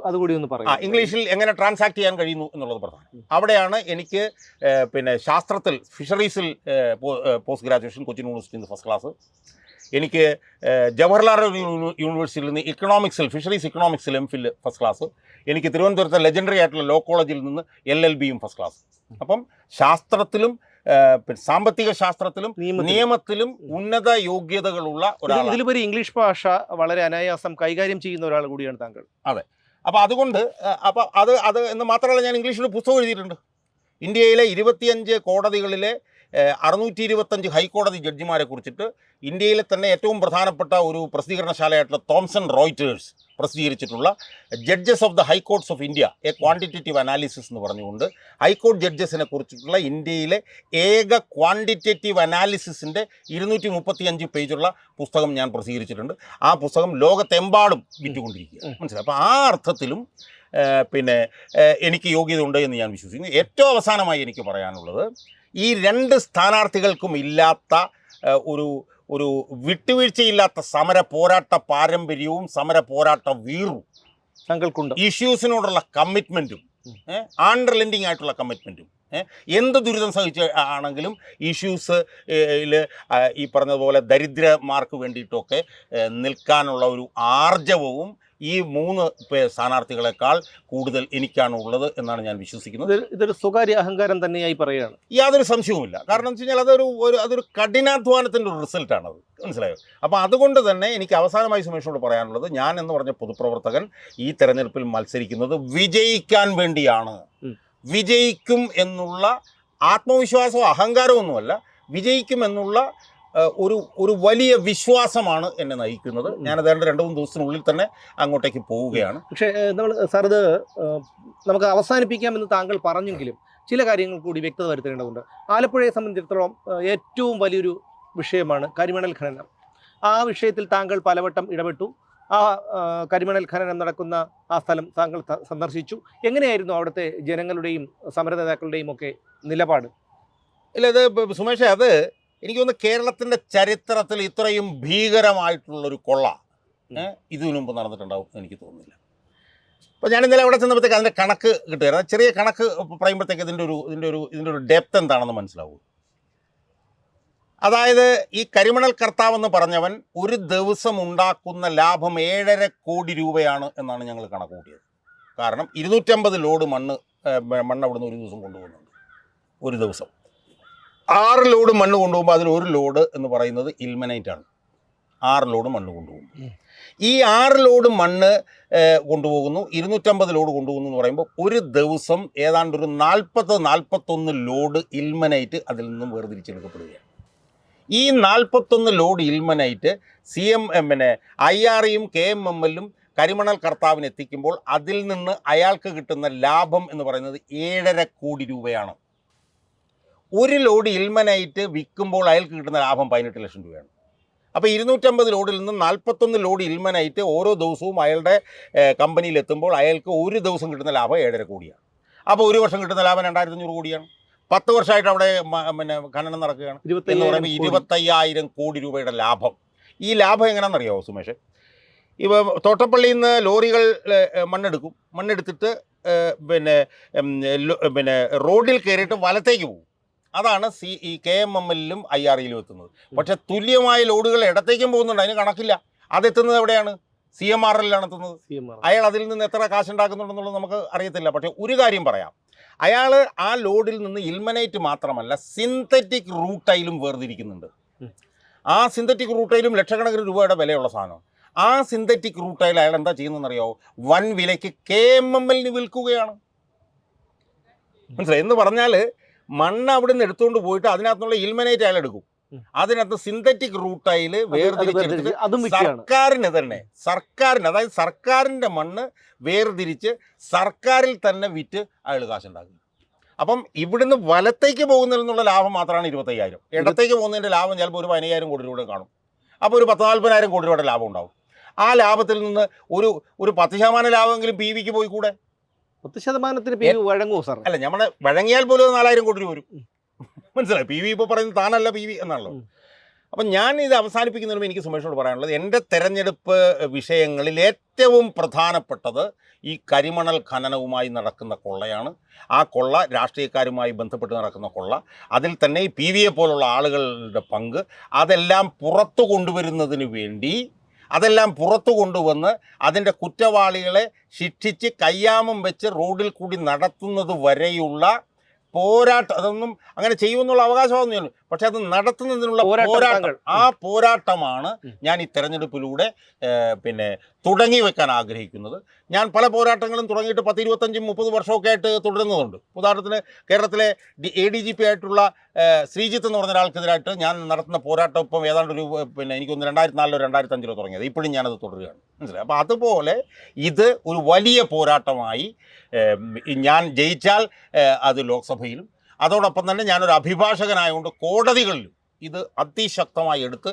അതുകൂടി ഒന്ന് പറയാം. ഇംഗ്ലീഷിൽ എങ്ങനെ ട്രാൻസാക്ട് ചെയ്യാൻ കഴിയുന്നു എന്നുള്ളത് പ്രധാനം. അവിടെയാണ് എനിക്ക് പിന്നെ ശാസ്ത്രത്തിൽ ഫിഷറീസിൽ പോസ്റ്റ് ഗ്രാജുവേഷൻ കൊച്ചിൻ യൂണിവേഴ്സിറ്റിയിൽ നിന്ന് ഫസ്റ്റ് ക്ലാസ്, എനിക്ക് ജവഹർലാൽ യൂണിവേഴ്സിറ്റിയിൽ നിന്ന് ഇക്കണോമിക്സിൽ ഫിഷറീസ് ഇക്കണോമിക്സിൽ എംഫിൽ ഫസ്റ്റ് ക്ലാസ്, എനിക്ക് തിരുവനന്തപുരത്തെ ലെജൻഡറി ആയിട്ടുള്ള ലോ കോളേജിൽ നിന്ന് LLBയും ഫസ്റ്റ് ക്ലാസ്. അപ്പം ശാസ്ത്രത്തിലും സാമ്പത്തിക ശാസ്ത്രത്തിലും നിയമത്തിലും ഉന്നത യോഗ്യതകളുള്ള ഒരാൾ. ഇതിലുപരി ഇംഗ്ലീഷ് ഭാഷ വളരെ അനായാസം കൈകാര്യം ചെയ്യുന്ന ഒരാൾ കൂടിയാണ് താങ്കൾ. അതെ. അപ്പോൾ അതുകൊണ്ട് അത് എന്ന് മാത്രമല്ല, ഞാൻ ഇംഗ്ലീഷിൽ പുസ്തകം എഴുതിയിട്ടുണ്ട്. ഇന്ത്യയിലെ 25 കോടതികളിലെ 625 ഹൈക്കോടതി ജഡ്ജിമാരെ കുറിച്ചിട്ട് ഇന്ത്യയിലെ തന്നെ ഏറ്റവും പ്രധാനപ്പെട്ട ഒരു പ്രസിദ്ധീകരണശാലയായിട്ടുള്ള തോംസൺ റോയിറ്റേഴ്സ് പ്രസിദ്ധീകരിച്ചിട്ടുള്ള judges of the high courts of India a quantitative analysis എന്ന് പറഞ്ഞുകൊണ്ട് ഹൈക്കോർട്ട് ജഡ്ജസിനെ കുറിച്ചിട്ടുള്ള ഇന്ത്യയിലെ ഏക ക്വാണ്ടിറ്റേറ്റീവ് അനാലിസിസിൻ്റെ 235 പേജുള്ള പുസ്തകം ഞാൻ പ്രസിദ്ധീകരിച്ചിട്ടുണ്ട്. ആ പുസ്തകം ലോകത്തെമ്പാടും വിറ്റുകൊണ്ടിരിക്കുക, മനസ്സിലായി. അപ്പോൾ ആ അർത്ഥത്തിലും എനിക്ക് യോഗ്യത ഉണ്ട് എന്ന് ഞാൻ വിശ്വസിക്കുന്നു. ഏറ്റവും അവസാനമായി എനിക്ക് പറയാനുള്ളത്, ഈ 2 സ്ഥാനാർത്ഥികൾക്കും ഇല്ലാത്ത ഒരു വിട്ടുവീഴ്ചയില്ലാത്ത സമര പോരാട്ട പാരമ്പര്യവും സമര പോരാട്ട വീറും താങ്കൾക്കുണ്ട്. ഇഷ്യൂസിനോടുള്ള കമ്മിറ്റ്മെൻറ്റും ആൺറിലെൻഡിങ് ആയിട്ടുള്ള കമ്മിറ്റ്മെൻറ്റും എന്ത് ദുരിതം സഹിച്ച് ആണെങ്കിലും ഇഷ്യൂസിൽ ഈ പറഞ്ഞതുപോലെ ദരിദ്രന്മാർക്ക് വേണ്ടിയിട്ടൊക്കെ നിൽക്കാനുള്ള ഒരു ആർജവവും ഈ 3 സ്ഥാനാർത്ഥികളെക്കാൾ കൂടുതൽ എനിക്കാണ് ഉള്ളത് എന്നാണ് ഞാൻ വിശ്വസിക്കുന്നത്. ഇതൊരു സ്വകാര്യ അഹങ്കാരം തന്നെയായി പറയുകയാണ്, യാതൊരു സംശയവുമില്ല. കാരണം എന്ന് വെച്ച് കഴിഞ്ഞാൽ അതൊരു കഠിനാധ്വാനത്തിൻ്റെ ഒരു റിസൾട്ടാണത്, മനസ്സിലായോ? അപ്പോൾ അതുകൊണ്ട് തന്നെ എനിക്ക് അവസാനമായി സുമേഷിനോട് പറയാനുള്ളത്, ഞാൻ എന്ന് പറഞ്ഞ പൊതുപ്രവർത്തകൻ ഈ തെരഞ്ഞെടുപ്പിൽ മത്സരിക്കുന്നത് വിജയിക്കാൻ വേണ്ടിയാണ്. വിജയിക്കും എന്നുള്ള ആത്മവിശ്വാസമോ അഹങ്കാരമൊന്നുമല്ല, വിജയിക്കും എന്നുള്ള ഒരു വലിയ വിശ്വാസമാണ് എന്നെ നയിക്കുന്നത്. ഞാൻ ഏതാണ്ട് 2-3 ദിവസത്തിനുള്ളിൽ തന്നെ അങ്ങോട്ടേക്ക് പോവുകയാണ്. പക്ഷേ സാർ, ഇത് നമുക്ക് അവസാനിപ്പിക്കാമെന്ന് താങ്കൾ പറഞ്ഞെങ്കിലും ചില കാര്യങ്ങൾ കൂടി വ്യക്തത വരുത്തേണ്ടതുണ്ട്. ആലപ്പുഴയെ സംബന്ധിച്ചിടത്തോളം ഏറ്റവും വലിയൊരു വിഷയമാണ് കരിമണൽ ഖനനം. ആ വിഷയത്തിൽ താങ്കൾ പലവട്ടം ഇടപെട്ടു. ആ കരിമണൽ ഖനനം നടക്കുന്ന ആ സ്ഥലം താങ്കൾ സന്ദർശിച്ചു. എങ്ങനെയായിരുന്നു അവിടുത്തെ ജനങ്ങളുടെയും സമര നേതാക്കളുടെയും ഒക്കെ നിലപാട്? ഇല്ല, ഇത് സുമേഷേ, അത് എനിക്കൊന്ന് കേരളത്തിൻ്റെ ചരിത്രത്തിൽ ഇത്രയും ഭീകരമായിട്ടുള്ളൊരു കൊള്ള ഇതിനു മുമ്പ് നടന്നിട്ടുണ്ടാവും എനിക്ക് തോന്നുന്നില്ല. അപ്പോൾ ഞാൻ ഇന്നലെ അവിടെ ചെന്നപ്പോഴത്തേക്ക് അതിൻ്റെ കണക്ക് കിട്ടുകയാണ്. ചെറിയ കണക്ക് പറയുമ്പോഴത്തേക്ക് ഇതിൻ്റെ ഒരു ഡെപ്ത് എന്താണെന്ന് മനസ്സിലാവും. അതായത് ഈ കരിമണൽ കർത്താവെന്ന് പറഞ്ഞവൻ ഒരു ദിവസം ഉണ്ടാക്കുന്ന ലാഭം 7.5 കോടി രൂപയാണ് എന്നാണ് ഞങ്ങൾ കണക്ക് കൂട്ടിയത്. കാരണം 250 ലോഡ് മണ്ണ് അവിടുന്ന് ഒരു ദിവസം കൊണ്ടുപോകുന്നുണ്ട്. ഒരു ദിവസം 6 ലോഡ് മണ്ണ് കൊണ്ടുപോകുമ്പോൾ അതിൽ 1 ലോഡ് എന്ന് പറയുന്നത് ഇൽമനൈറ്റാണ്. 6 ലോഡ് മണ്ണ് കൊണ്ടുപോകും. ഈ 6 ലോഡ് മണ്ണ് കൊണ്ടുപോകുന്നു, 250 ലോഡ് കൊണ്ടുപോകുന്നു എന്ന് പറയുമ്പോൾ ഒരു ദിവസം ഏതാണ്ട് ഒരു 40-41 ലോഡ് ഇൽമനൈറ്റ് അതിൽ നിന്നും വേർതിരിച്ചെടുക്കപ്പെടുകയാണ്. ഈ 41 ലോഡ് ഇൽമനൈറ്റ് IREയും KMML കരിമണൽ കർത്താവിന് എത്തിക്കുമ്പോൾ അതിൽ നിന്ന് അയാൾക്ക് കിട്ടുന്ന ലാഭം എന്ന് പറയുന്നത് 7.5 കോടി രൂപയാണ്. 1 ലോഡ് ഇൽമനൈറ്റ് വിൽക്കുമ്പോൾ അയാൾക്ക് കിട്ടുന്ന ലാഭം 18 ലക്ഷം രൂപയാണ്. അപ്പോൾ 250 ലോഡിൽ നിന്ന് 41 ലോഡ് ഇൽമനൈറ്റ് ഓരോ ദിവസവും അയാളുടെ കമ്പനിയിൽ എത്തുമ്പോൾ അയാൾക്ക് ഒരു ദിവസം കിട്ടുന്ന ലാഭം 7.5 കോടിയാണ്. അപ്പോൾ ഒരു വർഷം കിട്ടുന്ന ലാഭം 2500 കോടിയാണ്. 10 വർഷമായിട്ട് അവിടെ ഖനനം നടക്കുകയാണ് എന്ന് പറയുമ്പോൾ 25,000 കോടി രൂപയുടെ ലാഭം. ഈ ലാഭം എങ്ങനെയാണെന്നറിയാമോ സുമേഷ്? ഇപ്പോൾ തോട്ടപ്പള്ളിയിൽ നിന്ന് ലോറികൾ മണ്ണെടുത്തിട്ട് റോഡിൽ കയറിയിട്ട് വലത്തേക്ക് പോകും. അതാണ് ഈ KMMLലും IREയിലും എത്തുന്നത്. പക്ഷേ തുല്യമായ ലോഡുകൾ ഇടത്തേക്കും പോകുന്നുണ്ട്, അതിന് കണക്കില്ല. അതെത്തുന്നത് എവിടെയാണ്? CMRLലാണ് എത്തുന്നത്. അയാൾ അതിൽ നിന്ന് എത്ര കാശുണ്ടാക്കുന്നുണ്ടെന്നുള്ളത് നമുക്ക് അറിയത്തില്ല. പക്ഷേ ഒരു കാര്യം പറയാം, അയാൾ ആ ലോഡിൽ നിന്ന് ഇൽമനൈറ്റ് മാത്രമല്ല സിന്തറ്റിക് റൂട്ടൈലും വേർതിരിക്കുന്നുണ്ട്. ആ സിന്തറ്റിക് റൂട്ടൈലും ലക്ഷക്കണക്കിന് രൂപയുടെ വിലയുള്ള സാധനം. ആ സിന്തറ്റിക് റൂട്ടൈൽ അയാൾ എന്താ ചെയ്യുന്നതെന്നറിയാമോ? വൻ വിലയ്ക്ക് KMMLന് വിൽക്കുകയാണ്. മനസ്സിലായി? എന്ന് പറഞ്ഞാൽ മണ്ണ് അവിടെ നിന്ന് എടുത്തുകൊണ്ട് പോയിട്ട് അതിനകത്തുള്ള ഇൽമനൈറ്റ് അയാൾ എടുക്കും. അതിനകത്ത് സിന്തറ്റിക് റൂട്ടൈൽ വേർതിരിച്ചെടുത്തിട്ട് സർക്കാരിന് അതായത് സർക്കാരിൻ്റെ മണ്ണ് വേർതിരിച്ച് സർക്കാരിൽ തന്നെ വിറ്റ് അയാൾ കാശുണ്ടാക്കുക. അപ്പം ഇവിടുന്ന് വലത്തേക്ക് പോകുന്നതിൽ നിന്നുള്ള ലാഭം മാത്രമാണ് 25,000. ഇടത്തേക്ക് പോകുന്നതിൻ്റെ ലാഭം ചിലപ്പോൾ ഒരു 15,000 കോടി രൂപ കാണും. അപ്പോൾ ഒരു 40-40,000 കോടി രൂപയുടെ ലാഭം ഉണ്ടാവും. ആ ലാഭത്തിൽ നിന്ന് ഒരു 10% ലാഭമെങ്കിലും PVക്ക് പോയി കൂടെ? 10% PV വഴങ്ങുമോ സാർ? അല്ല, നമ്മൾ വഴങ്ങിയാൽ പോലും 4,000 കോടി രൂപ വരും. മനസ്സിലായി. പി വി ഇപ്പോൾ പറയുന്നത് താനല്ല പി വി എന്നാണല്ലോ. അപ്പം ഞാൻ ഇത് അവസാനിപ്പിക്കുന്നതിന് എനിക്ക് സുമേഷിനോട് പറയാനുള്ളത്, എൻ്റെ തെരഞ്ഞെടുപ്പ് വിഷയങ്ങളിൽ ഏറ്റവും പ്രധാനപ്പെട്ടത് ഈ കരിമണൽ ഖനനവുമായി നടക്കുന്ന കൊള്ളയാണ്. ആ കൊള്ള രാഷ്ട്രീയക്കാരുമായി ബന്ധപ്പെട്ട് നടക്കുന്ന കൊള്ള, അതിൽ തന്നെ ഈ പി വിയെ പോലുള്ള ആളുകളുടെ പങ്ക്, അതെല്ലാം പുറത്തു കൊണ്ടുവരുന്നതിന് വേണ്ടി, അതെല്ലാം പുറത്തു കൊണ്ടുവന്ന് അതിൻ്റെ കുറ്റവാളികളെ ശിക്ഷിച്ച് കയ്യാമം വെച്ച് റോഡിൽ കൂടി നടത്തുന്നത് വരെയുള്ള പോരാട്ടം, അതൊന്നും അങ്ങനെ ചെയ്യുമെന്നുള്ള അവകാശമൊന്നും, പക്ഷെ അത് നടത്തുന്നതിനുള്ള പോരാട്ടം, ആ പോരാട്ടമാണ് ഞാൻ ഈ തെരഞ്ഞെടുപ്പിലൂടെ തുടങ്ങി വെക്കാൻ ആഗ്രഹിക്കുന്നത്. ഞാൻ പല പോരാട്ടങ്ങളും തുടങ്ങിയിട്ട് 10, 25, 30 വർഷമൊക്കെ ആയിട്ട് തുടരുന്നതുണ്ട്. ഉദാഹരണത്തിന് കേരളത്തിലെ ADGP ആയിട്ടുള്ള ശ്രീജിത്ത് എന്ന് പറഞ്ഞ ഒരാൾക്കെതിരായിട്ട് ഞാൻ നടത്തുന്ന പോരാട്ടം ഇപ്പം ഏതാണ്ട് ഒരു എനിക്കൊന്ന് 2004 2005 തുടങ്ങിയത്. ഇപ്പോഴും ഞാനത് തുടരുകയാണ്, മനസ്സിലായി. അപ്പോൾ അതുപോലെ ഇത് ഒരു വലിയ പോരാട്ടമായി ഞാൻ ജയിച്ചാൽ അത് ലോക്സഭയിലും, അതോടൊപ്പം തന്നെ ഞാനൊരു അഭിഭാഷകനായതുകൊണ്ട് കോടതികളിലും ഇത് അതിശക്തമായി എടുത്ത്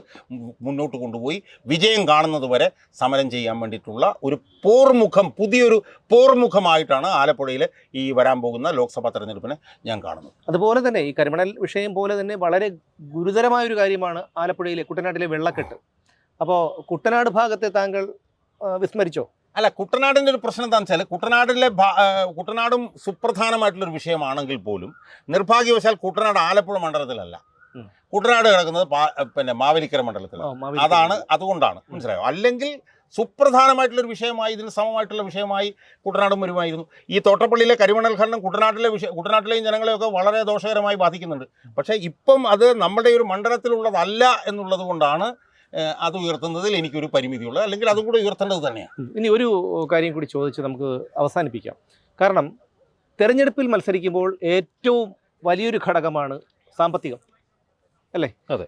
മുന്നോട്ട് കൊണ്ടുപോയി വിജയം കാണുന്നത് വരെ സമരം ചെയ്യാൻ വേണ്ടിയിട്ടുള്ള ഒരു പോർമുഖം, പുതിയൊരു പോർമുഖമായിട്ടാണ് ആലപ്പുഴയിൽ ഈ വരാൻ പോകുന്ന ലോക്സഭാ തെരഞ്ഞെടുപ്പിനെ ഞാൻ കാണുന്നത്. അതുപോലെ തന്നെ ഈ കരിമണൽ വിഷയം പോലെ തന്നെ വളരെ ഗുരുതരമായൊരു കാര്യമാണ് ആലപ്പുഴയിലെ കുട്ടനാട്ടിലെ വെള്ളക്കെട്ട്. അപ്പോൾ കുട്ടനാട് ഭാഗത്തെ താങ്കൾ വിസ്മരിച്ചോ? അല്ല, കുട്ടനാടിൻ്റെ ഒരു പ്രശ്നം എന്താണെന്ന് വെച്ചാൽ കുട്ടനാടും സുപ്രധാനമായിട്ടുള്ളൊരു വിഷയമാണെങ്കിൽ പോലും നിർഭാഗ്യവശാൽ കുട്ടനാട് ആലപ്പുഴ മണ്ഡലത്തിലല്ല, കുട്ടനാട് കിടക്കുന്നത് മാവേലിക്കര മണ്ഡലത്തിലാണ്. അതുകൊണ്ടാണ്, മനസ്സിലായോ? അല്ലെങ്കിൽ സുപ്രധാനമായിട്ടുള്ളൊരു വിഷയമായി, ഇതിന് സമമായിട്ടുള്ള വിഷയമായി കുട്ടനാടും വരുമായിരുന്നു. ഈ തോട്ടപ്പള്ളിയിലെ കരിമണൽ ഖനനം കുട്ടനാട്ടിലെയും ജനങ്ങളെയൊക്കെ വളരെ ദോഷകരമായി ബാധിക്കുന്നുണ്ട്. പക്ഷേ ഇപ്പം അത് നമ്മുടെ ഒരു മണ്ഡലത്തിലുള്ളതല്ല എന്നുള്ളത് കൊണ്ടാണ് അത് ഉയർത്തുന്നതിൽ എനിക്കൊരു പരിമിതിയുള്ളത്. അല്ലെങ്കിൽ അതും കൂടെ ഉയർത്തേണ്ടത് തന്നെയാണ്. ഇനി ഒരു കാര്യം കൂടി ചോദിച്ച് നമുക്ക് അവസാനിപ്പിക്കാം. കാരണം തെരഞ്ഞെടുപ്പിൽ മത്സരിക്കുമ്പോൾ ഏറ്റവും വലിയൊരു ഘടകമാണ് സാമ്പത്തികം, അല്ലേ? അതെ.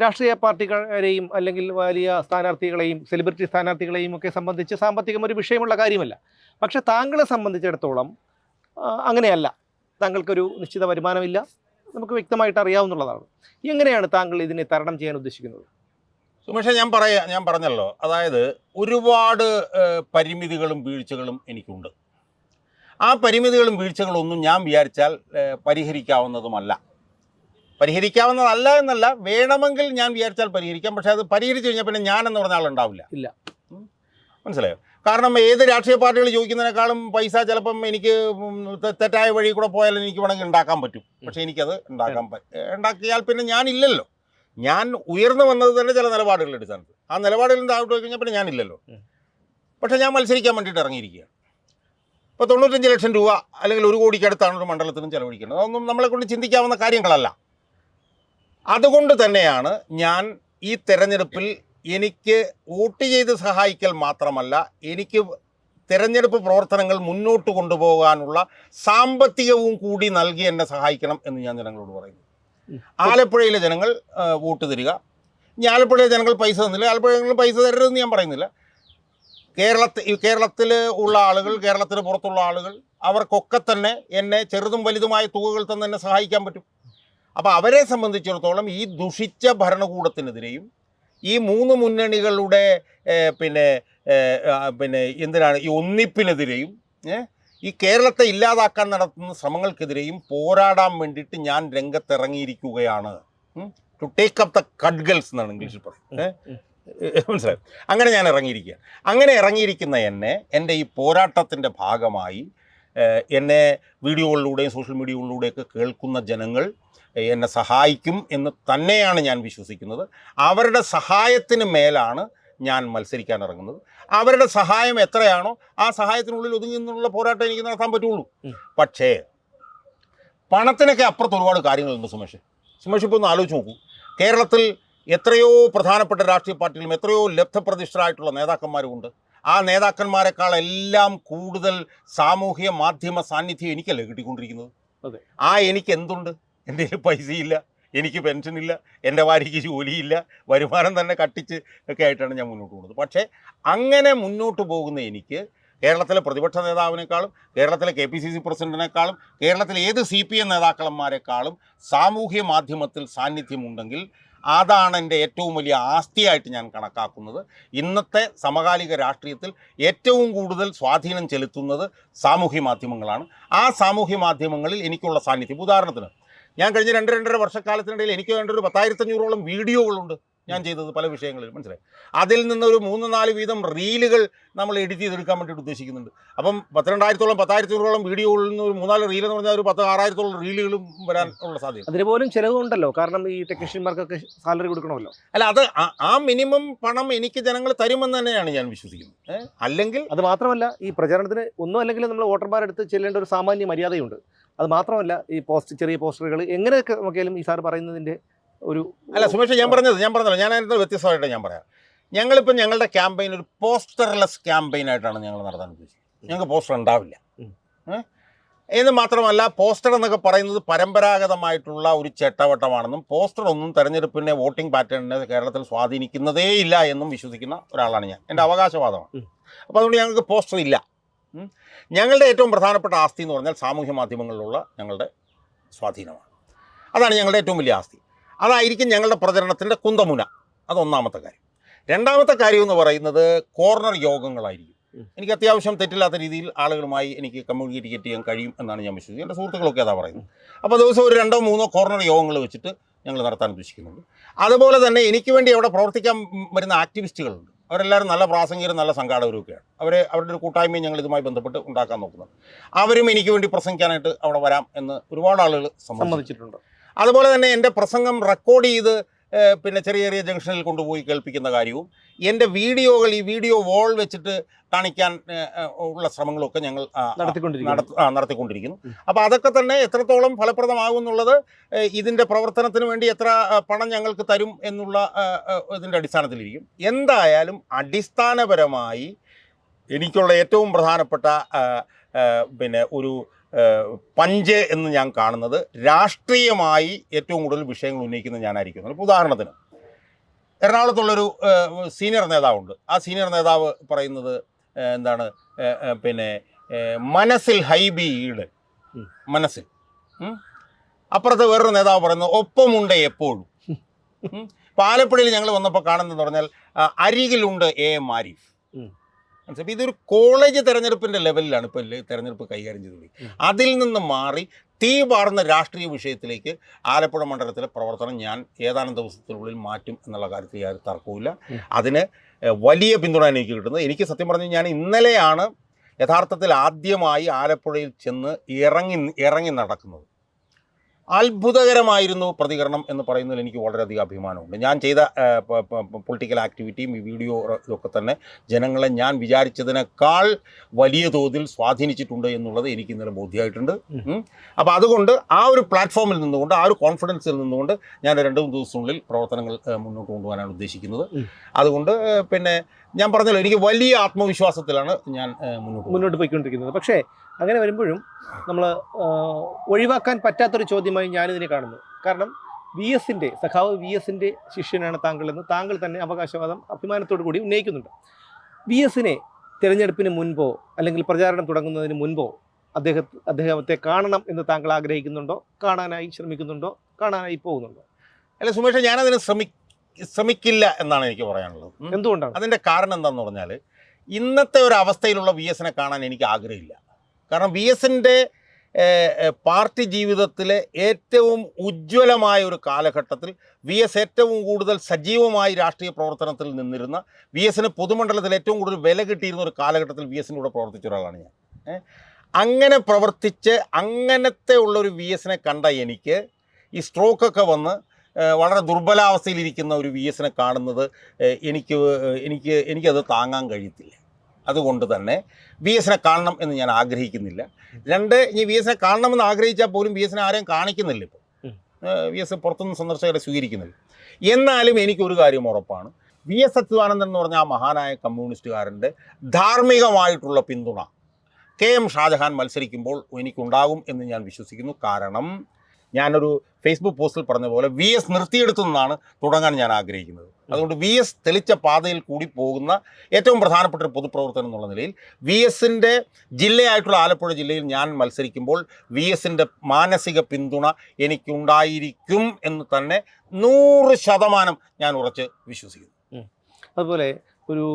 രാഷ്ട്രീയ പാർട്ടികളെയും അല്ലെങ്കിൽ വലിയ സ്ഥാനാർത്ഥികളെയും സെലിബ്രിറ്റി സ്ഥാനാർത്ഥികളെയും ഒക്കെ സംബന്ധിച്ച് സാമ്പത്തികം ഒരു വിഷയമുള്ള കാര്യമല്ല. പക്ഷെ താങ്കളെ സംബന്ധിച്ചിടത്തോളം അങ്ങനെയല്ല. താങ്കൾക്കൊരു നിശ്ചിത വരുമാനമില്ല, നമുക്ക് വ്യക്തമായിട്ട് അറിയാവുന്നതാണ്. എങ്ങനെയാണ് താങ്കൾ ഇതിനെ തരണം ചെയ്യാൻ ഉദ്ദേശിക്കുന്നത്? സുമേഷ, ഞാൻ പറഞ്ഞല്ലോ, അതായത് ഒരുപാട് പരിമിതികളും വീഴ്ചകളും എനിക്കുണ്ട്. ആ പരിമിതികളും വീഴ്ചകളൊന്നും ഞാൻ വിചാരിച്ചാൽ പരിഹരിക്കാവുന്നതല്ല എന്നല്ല, വേണമെങ്കിൽ ഞാൻ വിചാരിച്ചാൽ പരിഹരിക്കാം. പക്ഷേ അത് പരിഹരിച്ചു കഴിഞ്ഞാൽ പിന്നെ ഞാനെന്ന് പറഞ്ഞ ആളുണ്ടാവില്ല. ഇല്ല, മനസ്സിലായോ? കാരണം ഏത് രാഷ്ട്രീയ പാർട്ടികൾ ചോദിക്കുന്നതിനേക്കാളും പൈസ ചിലപ്പം എനിക്ക് തെറ്റായ വഴി കൂടെ പോയാൽ എനിക്ക് വേണമെങ്കിൽ ഉണ്ടാക്കാൻ പറ്റും. പക്ഷേ എനിക്കത് ഉണ്ടാക്കിയാൽ പിന്നെ ഞാനില്ലല്ലോ. ഞാൻ ഉയർന്നു വന്നത് തന്നെ ചില നിലപാടുകളുടെ അടിസ്ഥാനത്തിൽ. ആ നിലപാടുകളിൽ താഴോട്ട് പോയി കഴിഞ്ഞാൽ പിന്നെ ഞാനില്ലല്ലോ. പക്ഷേ ഞാൻ മത്സരിക്കാൻ വേണ്ടിയിട്ട് ഇറങ്ങിയിരിക്കുകയാണ്. ഇപ്പോൾ 95 ലക്ഷം രൂപ അല്ലെങ്കിൽ 1 കോടിക്കടുത്താണ് ഒരു മണ്ഡലത്തിനും ചിലവഴിക്കുന്നത്. അതൊന്നും നമ്മളെ കൊണ്ട് ചിന്തിക്കാവുന്ന കാര്യങ്ങളല്ല. അതുകൊണ്ട് തന്നെയാണ് ഞാൻ ഈ തെരഞ്ഞെടുപ്പിൽ എനിക്ക് വോട്ട് ചെയ്ത് സഹായിക്കൽ മാത്രമല്ല, എനിക്ക് തെരഞ്ഞെടുപ്പ് പ്രവർത്തനങ്ങൾ മുന്നോട്ട് കൊണ്ടുപോകാനുള്ള സാമ്പത്തികവും കൂടി നൽകി എന്നെ സഹായിക്കണം എന്ന് ഞാൻ ജനങ്ങളോട് പറയുന്നു. ആലപ്പുഴയിലെ ജനങ്ങൾ വോട്ട് തരിക. ഇനി ആലപ്പുഴയിലെ ജനങ്ങൾ പൈസ തന്നില്ല, ആലപ്പുഴ ജനങ്ങൾ പൈസ തരരുതെന്ന് ഞാൻ പറയുന്നില്ല. കേരളത്തിൽ ഉള്ള ആളുകൾ, കേരളത്തിന് പുറത്തുള്ള ആളുകൾ, അവർക്കൊക്കെ തന്നെ എന്നെ ചെറുതും വലുതുമായ തുകകൾ തന്നെ എന്നെ സഹായിക്കാൻ പറ്റും. അപ്പോൾ അവരെ സംബന്ധിച്ചിടത്തോളം ഈ ദുഷിച്ച ഭരണകൂടത്തിനെതിരെയും ഈ 3 മുന്നണികളുടെ എന്തിനാണ് ഈ ഒന്നിപ്പിനെതിരെയും ഈ കേരളത്തെ ഇല്ലാതാക്കാൻ നടത്തുന്ന ശ്രമങ്ങൾക്കെതിരെയും പോരാടാൻ വേണ്ടിയിട്ട് ഞാൻ രംഗത്തിറങ്ങിയിരിക്കുകയാണ്. ടു ടേക്ക് അപ്പ് ദ കഡ്ഗൽസ് എന്നാണ് ഇംഗ്ലീഷിൽ പറയുന്നത്. മനസ്സിലായി? അങ്ങനെ ഞാൻ ഇറങ്ങിയിരിക്കുക. അങ്ങനെ ഇറങ്ങിയിരിക്കുന്ന എൻ്റെ ഈ പോരാട്ടത്തിൻ്റെ ഭാഗമായി എന്നെ വീഡിയോകളിലൂടെയും സോഷ്യൽ മീഡിയകളിലൂടെയൊക്കെ കേൾക്കുന്ന ജനങ്ങൾ എന്നെ സഹായിക്കും എന്ന് തന്നെയാണ് ഞാൻ വിശ്വസിക്കുന്നത്. അവരുടെ സഹായത്തിന് മേലാണ് ഞാൻ മത്സരിക്കാൻ ഇറങ്ങുന്നത്. അവരുടെ സഹായം എത്രയാണോ ആ സഹായത്തിനുള്ളിൽ ഒതുങ്ങി നിന്നുള്ള പോരാട്ടം എനിക്ക് നടത്താൻ പറ്റുള്ളൂ. പക്ഷേ പണത്തിനൊക്കെ അപ്പുറത്ത് ഒരുപാട് കാര്യങ്ങളുണ്ട് സുമേഷ്. ഇപ്പോൾ ഒന്ന് ആലോചിച്ച് നോക്കൂ. കേരളത്തിൽ എത്രയോ പ്രധാനപ്പെട്ട രാഷ്ട്രീയ പാർട്ടികളും എത്രയോ ലബ്ധപ്രതിഷ്ഠരായിട്ടുള്ള നേതാക്കന്മാരുമുണ്ട്. ആ നേതാക്കന്മാരെക്കാളെല്ലാം കൂടുതൽ സാമൂഹ്യ മാധ്യമ സാന്നിധ്യം എനിക്കല്ലേ കിട്ടിക്കൊണ്ടിരിക്കുന്നത്. എനിക്ക് എന്തുണ്ട്? എൻ്റെ പൈസയില്ല, എനിക്ക് പെൻഷനില്ല, എൻ്റെ ഭാര്യയ്ക്ക് ജോലിയില്ല, വരുമാനം തന്നെ കട്ടിച്ച് ഒക്കെ ആയിട്ടാണ് ഞാൻ മുന്നോട്ട് പോകുന്നത്. പക്ഷേ അങ്ങനെ മുന്നോട്ട് പോകുന്ന എനിക്ക് കേരളത്തിലെ പ്രതിപക്ഷ നേതാവിനേക്കാളും കേരളത്തിലെ KPCC പ്രസിഡന്റിനേക്കാളും കേരളത്തിലെ ഏത് CPM നേതാക്കന്മാരെക്കാളും സാമൂഹ്യ മാധ്യമത്തിൽ സാന്നിധ്യമുണ്ടെങ്കിൽ അതാണ് എൻ്റെ ഏറ്റവും വലിയ ആസ്തിയായിട്ട് ഞാൻ കണക്കാക്കുന്നത്. ഇന്നത്തെ സമകാലിക രാഷ്ട്രീയത്തിൽ ഏറ്റവും കൂടുതൽ സ്വാധീനം ചെലുത്തുന്നത് സാമൂഹ്യ മാധ്യമങ്ങളാണ്. ആ സാമൂഹ്യ മാധ്യമങ്ങളിൽ എനിക്കുള്ള സാന്നിധ്യം, ഉദാഹരണത്തിന് ഞാൻ കഴിഞ്ഞ 2-2.5 വർഷക്കാലത്തിനിടയിൽ എനിക്ക് വേണ്ട ഒരു 10,500ഓളം വീഡിയോകളുണ്ട് ഞാൻ ചെയ്തത് പല വിഷയങ്ങളിൽ, മനസ്സിലായി. അതിൽ നിന്നൊരു 3-4 വീതം റീലുകൾ നമ്മൾ എഡിറ്റ് ചെയ്തെടുക്കാൻ വേണ്ടിയിട്ട് ഉദ്ദേശിക്കുന്നുണ്ട്. അപ്പം 12,000-ഓളം 10,500ഓളം വീഡിയോകളിൽ നിന്ന് ഒരു 3-4 റീൽ എന്ന് പറഞ്ഞാൽ ഒരു 10,000-6,000-ഓളം റീലുകളും വരാൻ ഉള്ള സാധ്യത. അതിന് പോലും ചിലവുണ്ടല്ലോ, കാരണം ഈ ടെക്നീഷ്യന്മാർക്കൊക്കെ സാലറി കൊടുക്കണമല്ലോ. അല്ല, അത് ആ മിനിമം പണം എനിക്ക് ജനങ്ങൾ തരുമെന്ന് തന്നെയാണ് ഞാൻ വിശ്വസിക്കുന്നത്. അല്ലെങ്കിൽ അത് മാത്രമല്ല, ഈ പ്രചാരണത്തിന് ഒന്നും അല്ലെങ്കിൽ നമ്മൾ വോട്ടർമാരെടുത്ത് ചെല്ലേണ്ട ഒരു സാമാന്യ മര്യാദയുണ്ട്. അത് മാത്രമല്ല, ഈ ചെറിയ പോസ്റ്ററുകൾ എങ്ങനെയൊക്കെ നോക്കിയാലും ഈ സാർ പറയുന്നതിൻ്റെ ഒരു അല്ല സുമേഷ്, ഞാൻ പറഞ്ഞല്ലോ, ഞാൻ അതിൻ്റെ വ്യത്യസ്തമായിട്ട് ഞാൻ പറയാം. ഞങ്ങളിപ്പോൾ ഞങ്ങളുടെ ക്യാമ്പയിൻ ഒരു പോസ്റ്റർലെസ് ക്യാമ്പയിനായിട്ടാണ് ഞങ്ങൾ നടത്താൻ ഉദ്ദേശിക്കുന്നത്. ഞങ്ങൾക്ക് പോസ്റ്റർ ഉണ്ടാവില്ല. എന്ന് മാത്രമല്ല, പോസ്റ്റർ എന്നൊക്കെ പറയുന്നത് പരമ്പരാഗതമായിട്ടുള്ള ഒരു ചെട്ടവട്ടമാണെന്നും പോസ്റ്റർ ഒന്നും തെരഞ്ഞെടുപ്പിൻ്റെ വോട്ടിംഗ് പാറ്റേണിനെ കേരളത്തിൽ സ്വാധീനിക്കുന്നതേ ഇല്ല എന്നും വിശ്വസിക്കുന്ന ഒരാളാണ് ഞാൻ. എൻ്റെ അവകാശവാദമാണ്. അപ്പോൾ അതുകൊണ്ട് ഞങ്ങൾക്ക് പോസ്റ്റർ ഇല്ല. ഞങ്ങളുടെ ഏറ്റവും പ്രധാനപ്പെട്ട ആസ്തി എന്ന് പറഞ്ഞാൽ സാമൂഹ്യ മാധ്യമങ്ങളിലുള്ള ഞങ്ങളുടെ സ്വാധീനമാണ്. അതാണ് ഞങ്ങളുടെ ഏറ്റവും വലിയ ആസ്തി. അതായിരിക്കും ഞങ്ങളുടെ പ്രചരണത്തിൻ്റെ കുന്തമുന. അതൊന്നാമത്തെ കാര്യം. രണ്ടാമത്തെ കാര്യം എന്ന് പറയുന്നത് കോർണർ യോഗങ്ങളായിരിക്കും. എനിക്ക് അത്യാവശ്യം തെറ്റില്ലാത്ത രീതിയിൽ ആളുകളുമായി എനിക്ക് കമ്മ്യൂണിക്കേറ്റ് ചെയ്യാൻ കഴിയും എന്നാണ് ഞാൻ വിശ്വസിക്കുന്നത്. എൻ്റെ സുഹൃത്തുക്കളൊക്കെ അതാ പറയുന്നത്. അപ്പോൾ ദിവസം ഒരു 2-3 കോർണർ യോഗങ്ങൾ വെച്ചിട്ട് ഞങ്ങൾ നടത്താൻ ഉദ്ദേശിക്കുന്നുണ്ട്. അതുപോലെ തന്നെ എനിക്ക് വേണ്ടി അവിടെ പ്രവർത്തിക്കാൻ വരുന്ന ആക്ടിവിസ്റ്റുകളുണ്ട്. അവരെല്ലാവരും നല്ല പ്രാസംഗികരും നല്ല സംഘാടകരൊക്കെയാണ്. അവരുടെ ഒരു കൂട്ടായ്മയും ഞങ്ങൾ ഇതുമായി ബന്ധപ്പെട്ട് ഉണ്ടാക്കാൻ നോക്കുന്നുണ്ട്. അവരും എനിക്ക് വേണ്ടി പ്രസംഗിക്കാനായിട്ട് അവിടെ വരാം എന്ന് ഒരുപാട് ആളുകൾ സമ്മതിച്ചിട്ടുണ്ട്. അതുപോലെ തന്നെ എൻ്റെ പ്രസംഗം റെക്കോർഡ് ചെയ്ത് പിന്നെ ചെറിയ ചെറിയ ജംഗ്ഷനിൽ കൊണ്ടുപോയി കേൾപ്പിക്കുന്ന കാര്യവും എൻ്റെ വീഡിയോകൾ ഈ വീഡിയോ വാൾ വെച്ചിട്ട് കാണിക്കാൻ ഉള്ള ശ്രമങ്ങളൊക്കെ ഞങ്ങൾ നടത്തിക്കൊണ്ടിരിക്കുന്നു. അപ്പോൾ അതൊക്കെ തന്നെ എത്രത്തോളം ഫലപ്രദമാകും എന്നുള്ളത് ഇതിൻ്റെ പ്രവർത്തനത്തിന് വേണ്ടി എത്ര പണം ഞങ്ങൾക്ക് തരും എന്നുള്ള ഇതിൻ്റെ അടിസ്ഥാനത്തിലിരിക്കും. എന്തായാലും അടിസ്ഥാനപരമായി എനിക്കുള്ള ഏറ്റവും പ്രധാനപ്പെട്ട പിന്നെ ഒരു പഞ്ച് എന്ന് ഞാൻ കാണുന്നത് രാഷ്ട്രീയമായി ഏറ്റവും കൂടുതൽ വിഷയങ്ങൾ ഉന്നയിക്കുന്നത് ഞാനായിരിക്കുന്നു. ഇപ്പോൾ ഉദാഹരണത്തിന് എറണാകുളത്തുള്ളൊരു സീനിയർ നേതാവുണ്ട്. ആ സീനിയർ നേതാവ് പറയുന്നത് എന്താണ്, പിന്നെ മനസ്സിൽ ഹൈബി ഈട്, മനസ്സിൽ. അപ്പുറത്ത് വേറൊരു നേതാവ് പറയുന്നത് ഒപ്പമുണ്ട് എപ്പോഴും. ഇപ്പോൾ ആലപ്പുഴയിൽ ഞങ്ങൾ വന്നപ്പോൾ കാണുന്നതെന്ന് പറഞ്ഞാൽ അരികിലുണ്ട് AM ആരിഫ്. മനസ്സിലായി. ഇതൊരു കോളേജ് തെരഞ്ഞെടുപ്പിൻ്റെ ലെവലിലാണ് ഇപ്പോൾ തെരഞ്ഞെടുപ്പ് കൈകാര്യം ചെയ്തത്. അതിൽ നിന്ന് മാറി തീ പാർന്ന രാഷ്ട്രീയ വിഷയത്തിലേക്ക് ആലപ്പുഴ മണ്ഡലത്തിലെ പ്രവർത്തനം ഞാൻ ഏതാനും ദിവസത്തിനുള്ളിൽ മാറ്റും എന്നുള്ള കാര്യത്തിൽ യാതൊരു തർക്കവുമില്ല. അതിന് വലിയ പിന്തുണ എനിക്ക് കിട്ടുന്നത്. എനിക്ക് സത്യം പറഞ്ഞാൽ ഞാൻ ഇന്നലെയാണ് യഥാർത്ഥത്തിൽ ആദ്യമായി ആലപ്പുഴയിൽ ചെന്ന് ഇറങ്ങി നടക്കുന്നത്. അത്ഭുതകരമായിരുന്നു പ്രതികരണം എന്ന് പറയുന്നതിൽ എനിക്ക് വളരെയധികം അഭിമാനമുണ്ട്. ഞാൻ ചെയ്ത പൊളിറ്റിക്കൽ ആക്ടിവിറ്റിയും ഈ വീഡിയോ ഇതൊക്കെ തന്നെ ജനങ്ങളെ ഞാൻ വിചാരിച്ചതിനേക്കാൾ വലിയ തോതിൽ സ്വാധീനിച്ചിട്ടുണ്ട് എന്നുള്ളത് എനിക്ക് ഇന്നലെ ബോധ്യമായിട്ടുണ്ട്. അപ്പോൾ അതുകൊണ്ട് ആ ഒരു പ്ലാറ്റ്ഫോമിൽ നിന്നുകൊണ്ട്, ആ ഒരു കോൺഫിഡൻസിൽ നിന്നുകൊണ്ട് ഞാൻ 2 ദിവസത്തിനുള്ളിൽ പ്രവർത്തനങ്ങൾ മുന്നോട്ട് കൊണ്ടുപോകാനാണ് ഉദ്ദേശിക്കുന്നത്. അതുകൊണ്ട് പിന്നെ ഞാൻ പറഞ്ഞല്ലോ, എനിക്ക് വലിയ ആത്മവിശ്വാസത്തിലാണ് ഞാൻ മുന്നോട്ട് പോയിക്കൊണ്ടിരിക്കുന്നത്. പക്ഷേ അങ്ങനെ വരുമ്പോഴും നമ്മൾ ഒഴിവാക്കാൻ പറ്റാത്തൊരു ചോദ്യമായി ഞാനിതിനെ കാണുന്നു. കാരണം സഖാവ് VS ശിഷ്യനാണ് താങ്കളെന്ന് താങ്കൾ തന്നെ അവകാശവാദം അഭിമാനത്തോടു കൂടി ഉന്നയിക്കുന്നുണ്ട്. VSനെ തിരഞ്ഞെടുപ്പിന് മുൻപോ അല്ലെങ്കിൽ പ്രചാരണം തുടങ്ങുന്നതിന് മുൻപോ അദ്ദേഹത്തെ കാണണം എന്ന് താങ്കൾ ആഗ്രഹിക്കുന്നുണ്ടോ? കാണാനായി ശ്രമിക്കുന്നുണ്ടോ? കാണാനായി പോകുന്നുണ്ടോ? അല്ല സുമേഷ്, ഞാനതിന് ശ്രമിക്കില്ല എന്നാണ് എനിക്ക് പറയാനുള്ളത്. എന്തുകൊണ്ടാണ്? അതിൻ്റെ കാരണം എന്താണെന്ന് പറഞ്ഞാൽ, ഇന്നത്തെ ഒരു അവസ്ഥയിലുള്ള VSനെ കാണാൻ എനിക്ക് ആഗ്രഹമില്ല. കാരണം VSൻ്റെ പാർട്ടി ജീവിതത്തിലെ ഏറ്റവും ഉജ്ജ്വലമായ ഒരു കാലഘട്ടത്തിൽ VS ഏറ്റവും കൂടുതൽ സജീവമായി രാഷ്ട്രീയ പ്രവർത്തനത്തിൽ നിന്നിരുന്ന, VSന് പൊതുമണ്ഡലത്തിൽ ഏറ്റവും കൂടുതൽ വില കിട്ടിയിരുന്ന ഒരു കാലഘട്ടത്തിൽ VSൻ്റെ കൂടെ പ്രവർത്തിച്ച ഒരാളാണ് ഞാൻ. അങ്ങനെ പ്രവർത്തിച്ച് അങ്ങനത്തെ ഉള്ളൊരു VSനെ കണ്ട എനിക്ക് ഈ സ്ട്രോക്കൊക്കെ വന്ന് വളരെ ദുർബലാവസ്ഥയിലിരിക്കുന്ന ഒരു VSനെ കാണുന്നത് എനിക്കത് താങ്ങാൻ കഴിയത്തില്ല. അതുകൊണ്ട് തന്നെ VSനെ കാണണം എന്ന് ഞാൻ ആഗ്രഹിക്കുന്നില്ല. 2, ഇനി VSനെ കാണണമെന്ന് ആഗ്രഹിച്ചാൽ പോലും VSനെ ആരെയും കാണിക്കുന്നില്ല. ഇപ്പോൾ VS പുറത്തുനിന്ന് സന്ദർശകരെ സ്വീകരിക്കുന്നില്ല. എന്നാലും എനിക്കൊരു കാര്യം ഉറപ്പാണ്, VS അച്യുതാനന്ദൻ എന്ന് പറഞ്ഞ ആ മഹാനായ കമ്മ്യൂണിസ്റ്റുകാരൻ്റെ ധാർമ്മികമായിട്ടുള്ള പിന്തുണ KM ഷാജഹാൻ മത്സരിക്കുമ്പോൾ എനിക്കുണ്ടാകും എന്ന് ഞാൻ വിശ്വസിക്കുന്നു. കാരണം ഞാനൊരു ഫേസ്ബുക്ക് പോസ്റ്റിൽ പറഞ്ഞ പോലെ VS നിർത്തിയെടുത്തു നിന്നാണ് തുടങ്ങാൻ ഞാൻ ആഗ്രഹിക്കുന്നത്. അതുകൊണ്ട് VS തെളിച്ച പാതയിൽ കൂടി പോകുന്ന ഏറ്റവും പ്രധാനപ്പെട്ട ഒരു പൊതുപ്രവർത്തനം എന്നുള്ള നിലയിൽ VSൻ്റെ ജില്ലയായിട്ടുള്ള ആലപ്പുഴ ജില്ലയിൽ ഞാൻ മത്സരിക്കുമ്പോൾ VSൻ്റെ മാനസിക പിന്തുണ എനിക്കുണ്ടായിരിക്കും എന്ന് തന്നെ 100% ഞാൻ ഉറച്ച് വിശ്വസിക്കുന്നു. അതുപോലെ ഒരു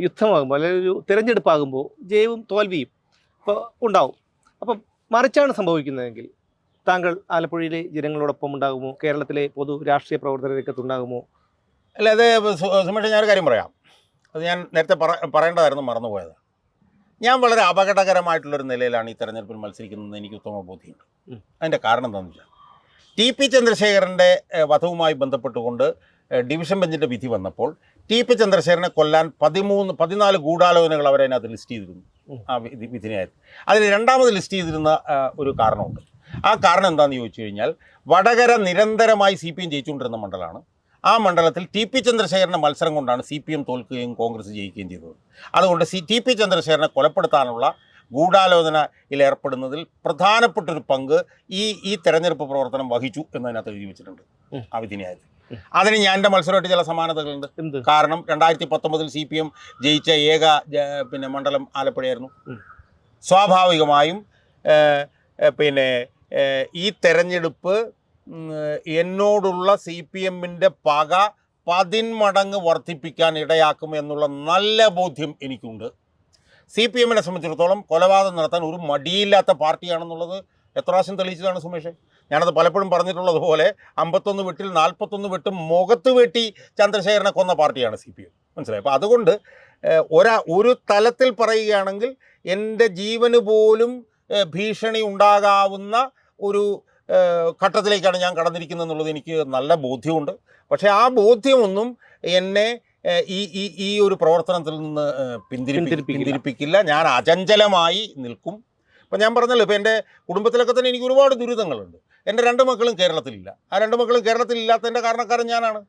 യുദ്ധമാകുമ്പോൾ അല്ലെങ്കിൽ ഒരു തിരഞ്ഞെടുപ്പാകുമ്പോൾ ജയവും തോൽവിയും ഇപ്പോൾ ഉണ്ടാവും. അപ്പം മറിച്ചാണ് സംഭവിക്കുന്നതെങ്കിൽ താങ്കൾ ആലപ്പുഴയിലെ ജനങ്ങളോടൊപ്പം ഉണ്ടാകുമോ? കേരളത്തിലെ പൊതു രാഷ്ട്രീയ പ്രവർത്തന രംഗത്തുണ്ടാകുമോ? അല്ല, അത് സുമേഷ്, ഞാനൊരു കാര്യം പറയാം. അത് ഞാൻ നേരത്തെ പറയേണ്ടതായിരുന്നു, മറന്നുപോയത്. ഞാൻ വളരെ അപകടകരമായിട്ടുള്ളൊരു നിലയിലാണ് ഈ തെരഞ്ഞെടുപ്പിൽ മത്സരിക്കുന്നതെന്ന് എനിക്ക് ഉത്തമ ബോധ്യമുണ്ട്. അതിൻ്റെ കാരണം എന്താണെന്ന് വെച്ചാൽ, ടി.പി. ചന്ദ്രശേഖരൻ്റെ വധവുമായി ബന്ധപ്പെട്ടുകൊണ്ട് ഡിവിഷൻ ബെഞ്ചിൻ്റെ വിധി വന്നപ്പോൾ ടി.പി. ചന്ദ്രശേഖരനെ കൊല്ലാൻ 14 ഗൂഢാലോചനകൾ അവരതിനകത്ത് ലിസ്റ്റ് ചെയ്തിരുന്നു. ആ വിധിനായിരുന്നു. അതിൽ രണ്ടാമത് ലിസ്റ്റ് ചെയ്തിരുന്ന ഒരു കാരണമുണ്ട്. ആ കാരണം എന്താണെന്ന് ചോദിച്ചു കഴിഞ്ഞാൽ, വടകര നിരന്തരമായി CPM ജയിച്ചുകൊണ്ടിരുന്ന മണ്ഡലമാണ്. ആ മണ്ഡലത്തിൽ ടി.പി. ചന്ദ്രശേഖരൻ്റെ മത്സരം കൊണ്ടാണ് CPM തോൽക്കുകയും കോൺഗ്രസ് ജയിക്കുകയും ചെയ്തത്. അതുകൊണ്ട് ടി.പി. ചന്ദ്രശേഖരനെ കൊലപ്പെടുത്താനുള്ള ഗൂഢാലോചനയിൽ ഏർപ്പെടുന്നതിൽ പ്രധാനപ്പെട്ടൊരു പങ്ക് ഈ തെരഞ്ഞെടുപ്പ് പ്രവർത്തനം വഹിച്ചു എന്നതിനകത്ത് എഴുതി വെച്ചിട്ടുണ്ട് ആ വിധിന്യായത്തിൽ. അതിന് ഞാൻ എൻ്റെ മത്സരമായിട്ട് ചില സമാനതകളുണ്ട്. കാരണം 2019 CPM ജയിച്ച ഏക മണ്ഡലം ആലപ്പുഴയായിരുന്നു. സ്വാഭാവികമായും ഈ തെരഞ്ഞെടുപ്പ് എന്നോടുള്ള CPMൻ്റെ പക 10 മടങ്ങ് വർദ്ധിപ്പിക്കാൻ ഇടയാക്കും എന്നുള്ള നല്ല ബോധ്യം എനിക്കുണ്ട്. CPMനെ സംബന്ധിച്ചിടത്തോളം കൊലപാതകം നടത്താൻ ഒരു മടിയില്ലാത്ത പാർട്ടിയാണെന്നുള്ളത് എത്ര പ്രാവശ്യം തെളിയിച്ചതാണ് സുമേഷ്. ഞാനത് പലപ്പോഴും പറഞ്ഞിട്ടുള്ളതുപോലെ 51 വെട്ടിൽ 41 വെട്ടും മുഖത്ത് വെട്ടി ചന്ദ്രശേഖരനെ കൊന്ന പാർട്ടിയാണ് CPM. മനസ്സിലായി? അപ്പോൾ അതുകൊണ്ട് ഒരു തലത്തിൽ പറയുകയാണെങ്കിൽ എൻ്റെ ജീവന് പോലും ഭീഷണി ഉണ്ടാകാവുന്ന ഒരു ഘട്ടത്തിലേക്കാണ് ഞാൻ കടന്നിരിക്കുന്നത് എനിക്ക് നല്ല ബോധ്യമുണ്ട്. പക്ഷേ ആ ബോധ്യമൊന്നും എന്നെ ഈ ഒരു പ്രവർത്തനത്തിൽ നിന്ന് പിന്തിരിപ്പിക്കില്ല. ഞാൻ അചഞ്ചലമായി നിൽക്കും. ഇപ്പം ഞാൻ പറഞ്ഞല്ലോ, ഇപ്പോൾ എൻ്റെ കുടുംബത്തിലൊക്കെ തന്നെ എനിക്ക് ഒരുപാട് ദുരിതങ്ങളുണ്ട്. എൻ്റെ 2 മക്കളും കേരളത്തിലില്ല. ആ 2 മക്കളും കേരളത്തിലില്ലാത്തതിൻ്റെ കാരണക്കാരൻ ഞാനാണ്.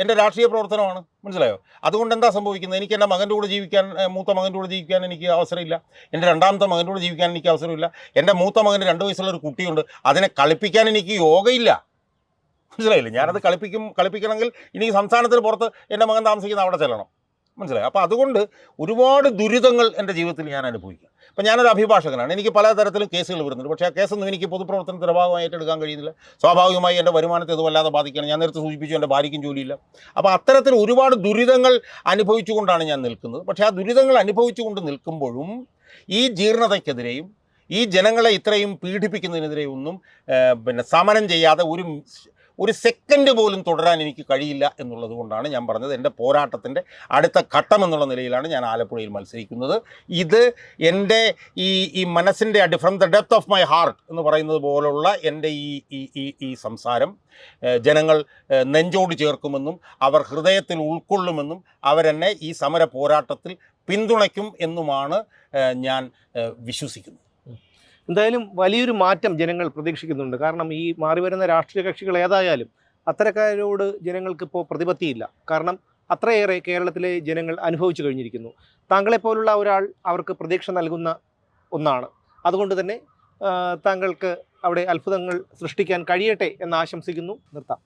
എൻ്റെ രാഷ്ട്രീയ പ്രവർത്തനമാണ്. മനസ്സിലായോ? അതുകൊണ്ട് എന്താ സംഭവിക്കുന്നത്? എനിക്ക് എൻ്റെ മകൻ്റെ കൂടെ ജീവിക്കാൻ, മൂത്ത മകൻ്റെ കൂടെ ജീവിക്കാൻ എനിക്ക് അവസരമില്ല. എൻ്റെ രണ്ടാമത്തെ മകൻ്റെ കൂടെ ജീവിക്കാൻ എനിക്ക് അവസരമില്ല. എൻ്റെ മൂത്ത മകന് 2 വയസ്സുള്ളൊരു കുട്ടിയുണ്ട്. അതിനെ കളിപ്പിക്കാൻ എനിക്ക് യോഗയില്ല. മനസ്സിലായില്ലേ? ഞാനത് കളിപ്പിക്കണമെങ്കിൽ ഇനി സംസ്ഥാനത്തിന് പുറത്ത് എൻ്റെ മകൻ താമസിക്കുന്ന അവിടെ ചെല്ലണം. മനസ്സിലായി? അപ്പോൾ അതുകൊണ്ട് ഒരുപാട് ദുരിതങ്ങൾ എൻ്റെ ജീവിതത്തിൽ ഞാൻ അനുഭവിക്കാം. അപ്പോൾ ഞാനൊരു അഭിഭാഷകനാണ്. എനിക്ക് പലതരത്തിലും കേസുകൾ വരുന്നുണ്ട്. പക്ഷേ ആ കേസൊന്നും എനിക്ക് പൊതുപ്രവർത്തനത്തിൻ്റെ ഭാഗമായി ഏറ്റെടുക്കാൻ കഴിയുന്നില്ല. സ്വാഭാവികമായി എൻ്റെ വരുമാനത്തെ ഇത് വല്ലാതെ ബാധിക്കുകയാണ്. ഞാൻ നേരത്തെ സൂചിപ്പിച്ചു, എൻ്റെ ഭാര്യയ്ക്കും ജോലിയില്ല. അപ്പോൾ അത്തരത്തിൽ ഒരുപാട് ദുരിതങ്ങൾ അനുഭവിച്ചുകൊണ്ടാണ് ഞാൻ നിൽക്കുന്നത്. പക്ഷേ ആ ദുരിതങ്ങൾ അനുഭവിച്ചുകൊണ്ട് നിൽക്കുമ്പോഴും ഈ ജീർണതയ്ക്കെതിരെയും ഈ ജനങ്ങളെ ഇത്രയും പീഡിപ്പിക്കുന്നതിനെതിരെയും ഒന്നും സമരം ചെയ്യാതെ ഒരു സെക്കൻഡ് പോലും തുടരാൻ എനിക്ക് കഴിയില്ല എന്നുള്ളത് കൊണ്ടാണ് ഞാൻ പറഞ്ഞത്, എൻ്റെ പോരാട്ടത്തിൻ്റെ അടുത്ത ഘട്ടം എന്നുള്ള നിലയിലാണ് ഞാൻ ആലപ്പുഴയിൽ മത്സരിക്കുന്നത്. ഇത് എൻ്റെ ഈ മനസ്സിൻ്റെ from the depth of my heart എന്ന് പറയുന്നത് പോലുള്ള എൻ്റെ ഈ സംസാരം ജനങ്ങൾ നെഞ്ചോട് ചേർക്കുമെന്നും അവർ ഹൃദയത്തിൽ ഉൾക്കൊള്ളുമെന്നും അവരെന്നെ ഈ സമര പോരാട്ടത്തിൽ പിന്തുണയ്ക്കും എന്നുമാണ് ഞാൻ വിശ്വസിക്കുന്നത്. എന്തായാലും വലിയൊരു മാറ്റം ജനങ്ങൾ പ്രതീക്ഷിക്കുന്നുണ്ട്. കാരണം ഈ മാറിവരുന്ന രാഷ്ട്രീയ കക്ഷികൾ ഏതായാലും അത്തരക്കാരോട് ജനങ്ങൾക്കിപ്പോൾ പ്രതിപത്തിയില്ല. കാരണം അത്രയേറെ കേരളത്തിലെ ജനങ്ങൾ അനുഭവിച്ചു കഴിഞ്ഞിരിക്കുന്നു. താങ്കളെപ്പോലുള്ള ഒരാൾ അവർക്ക് പ്രതീക്ഷ നൽകുന്ന ഒന്നാണ്. അതുകൊണ്ട് തന്നെ താങ്കൾക്ക് അവിടെ അത്ഭുതങ്ങൾ സൃഷ്ടിക്കാൻ കഴിയട്ടെ എന്ന് ആശംസിക്കുന്നു. നിർത്താം.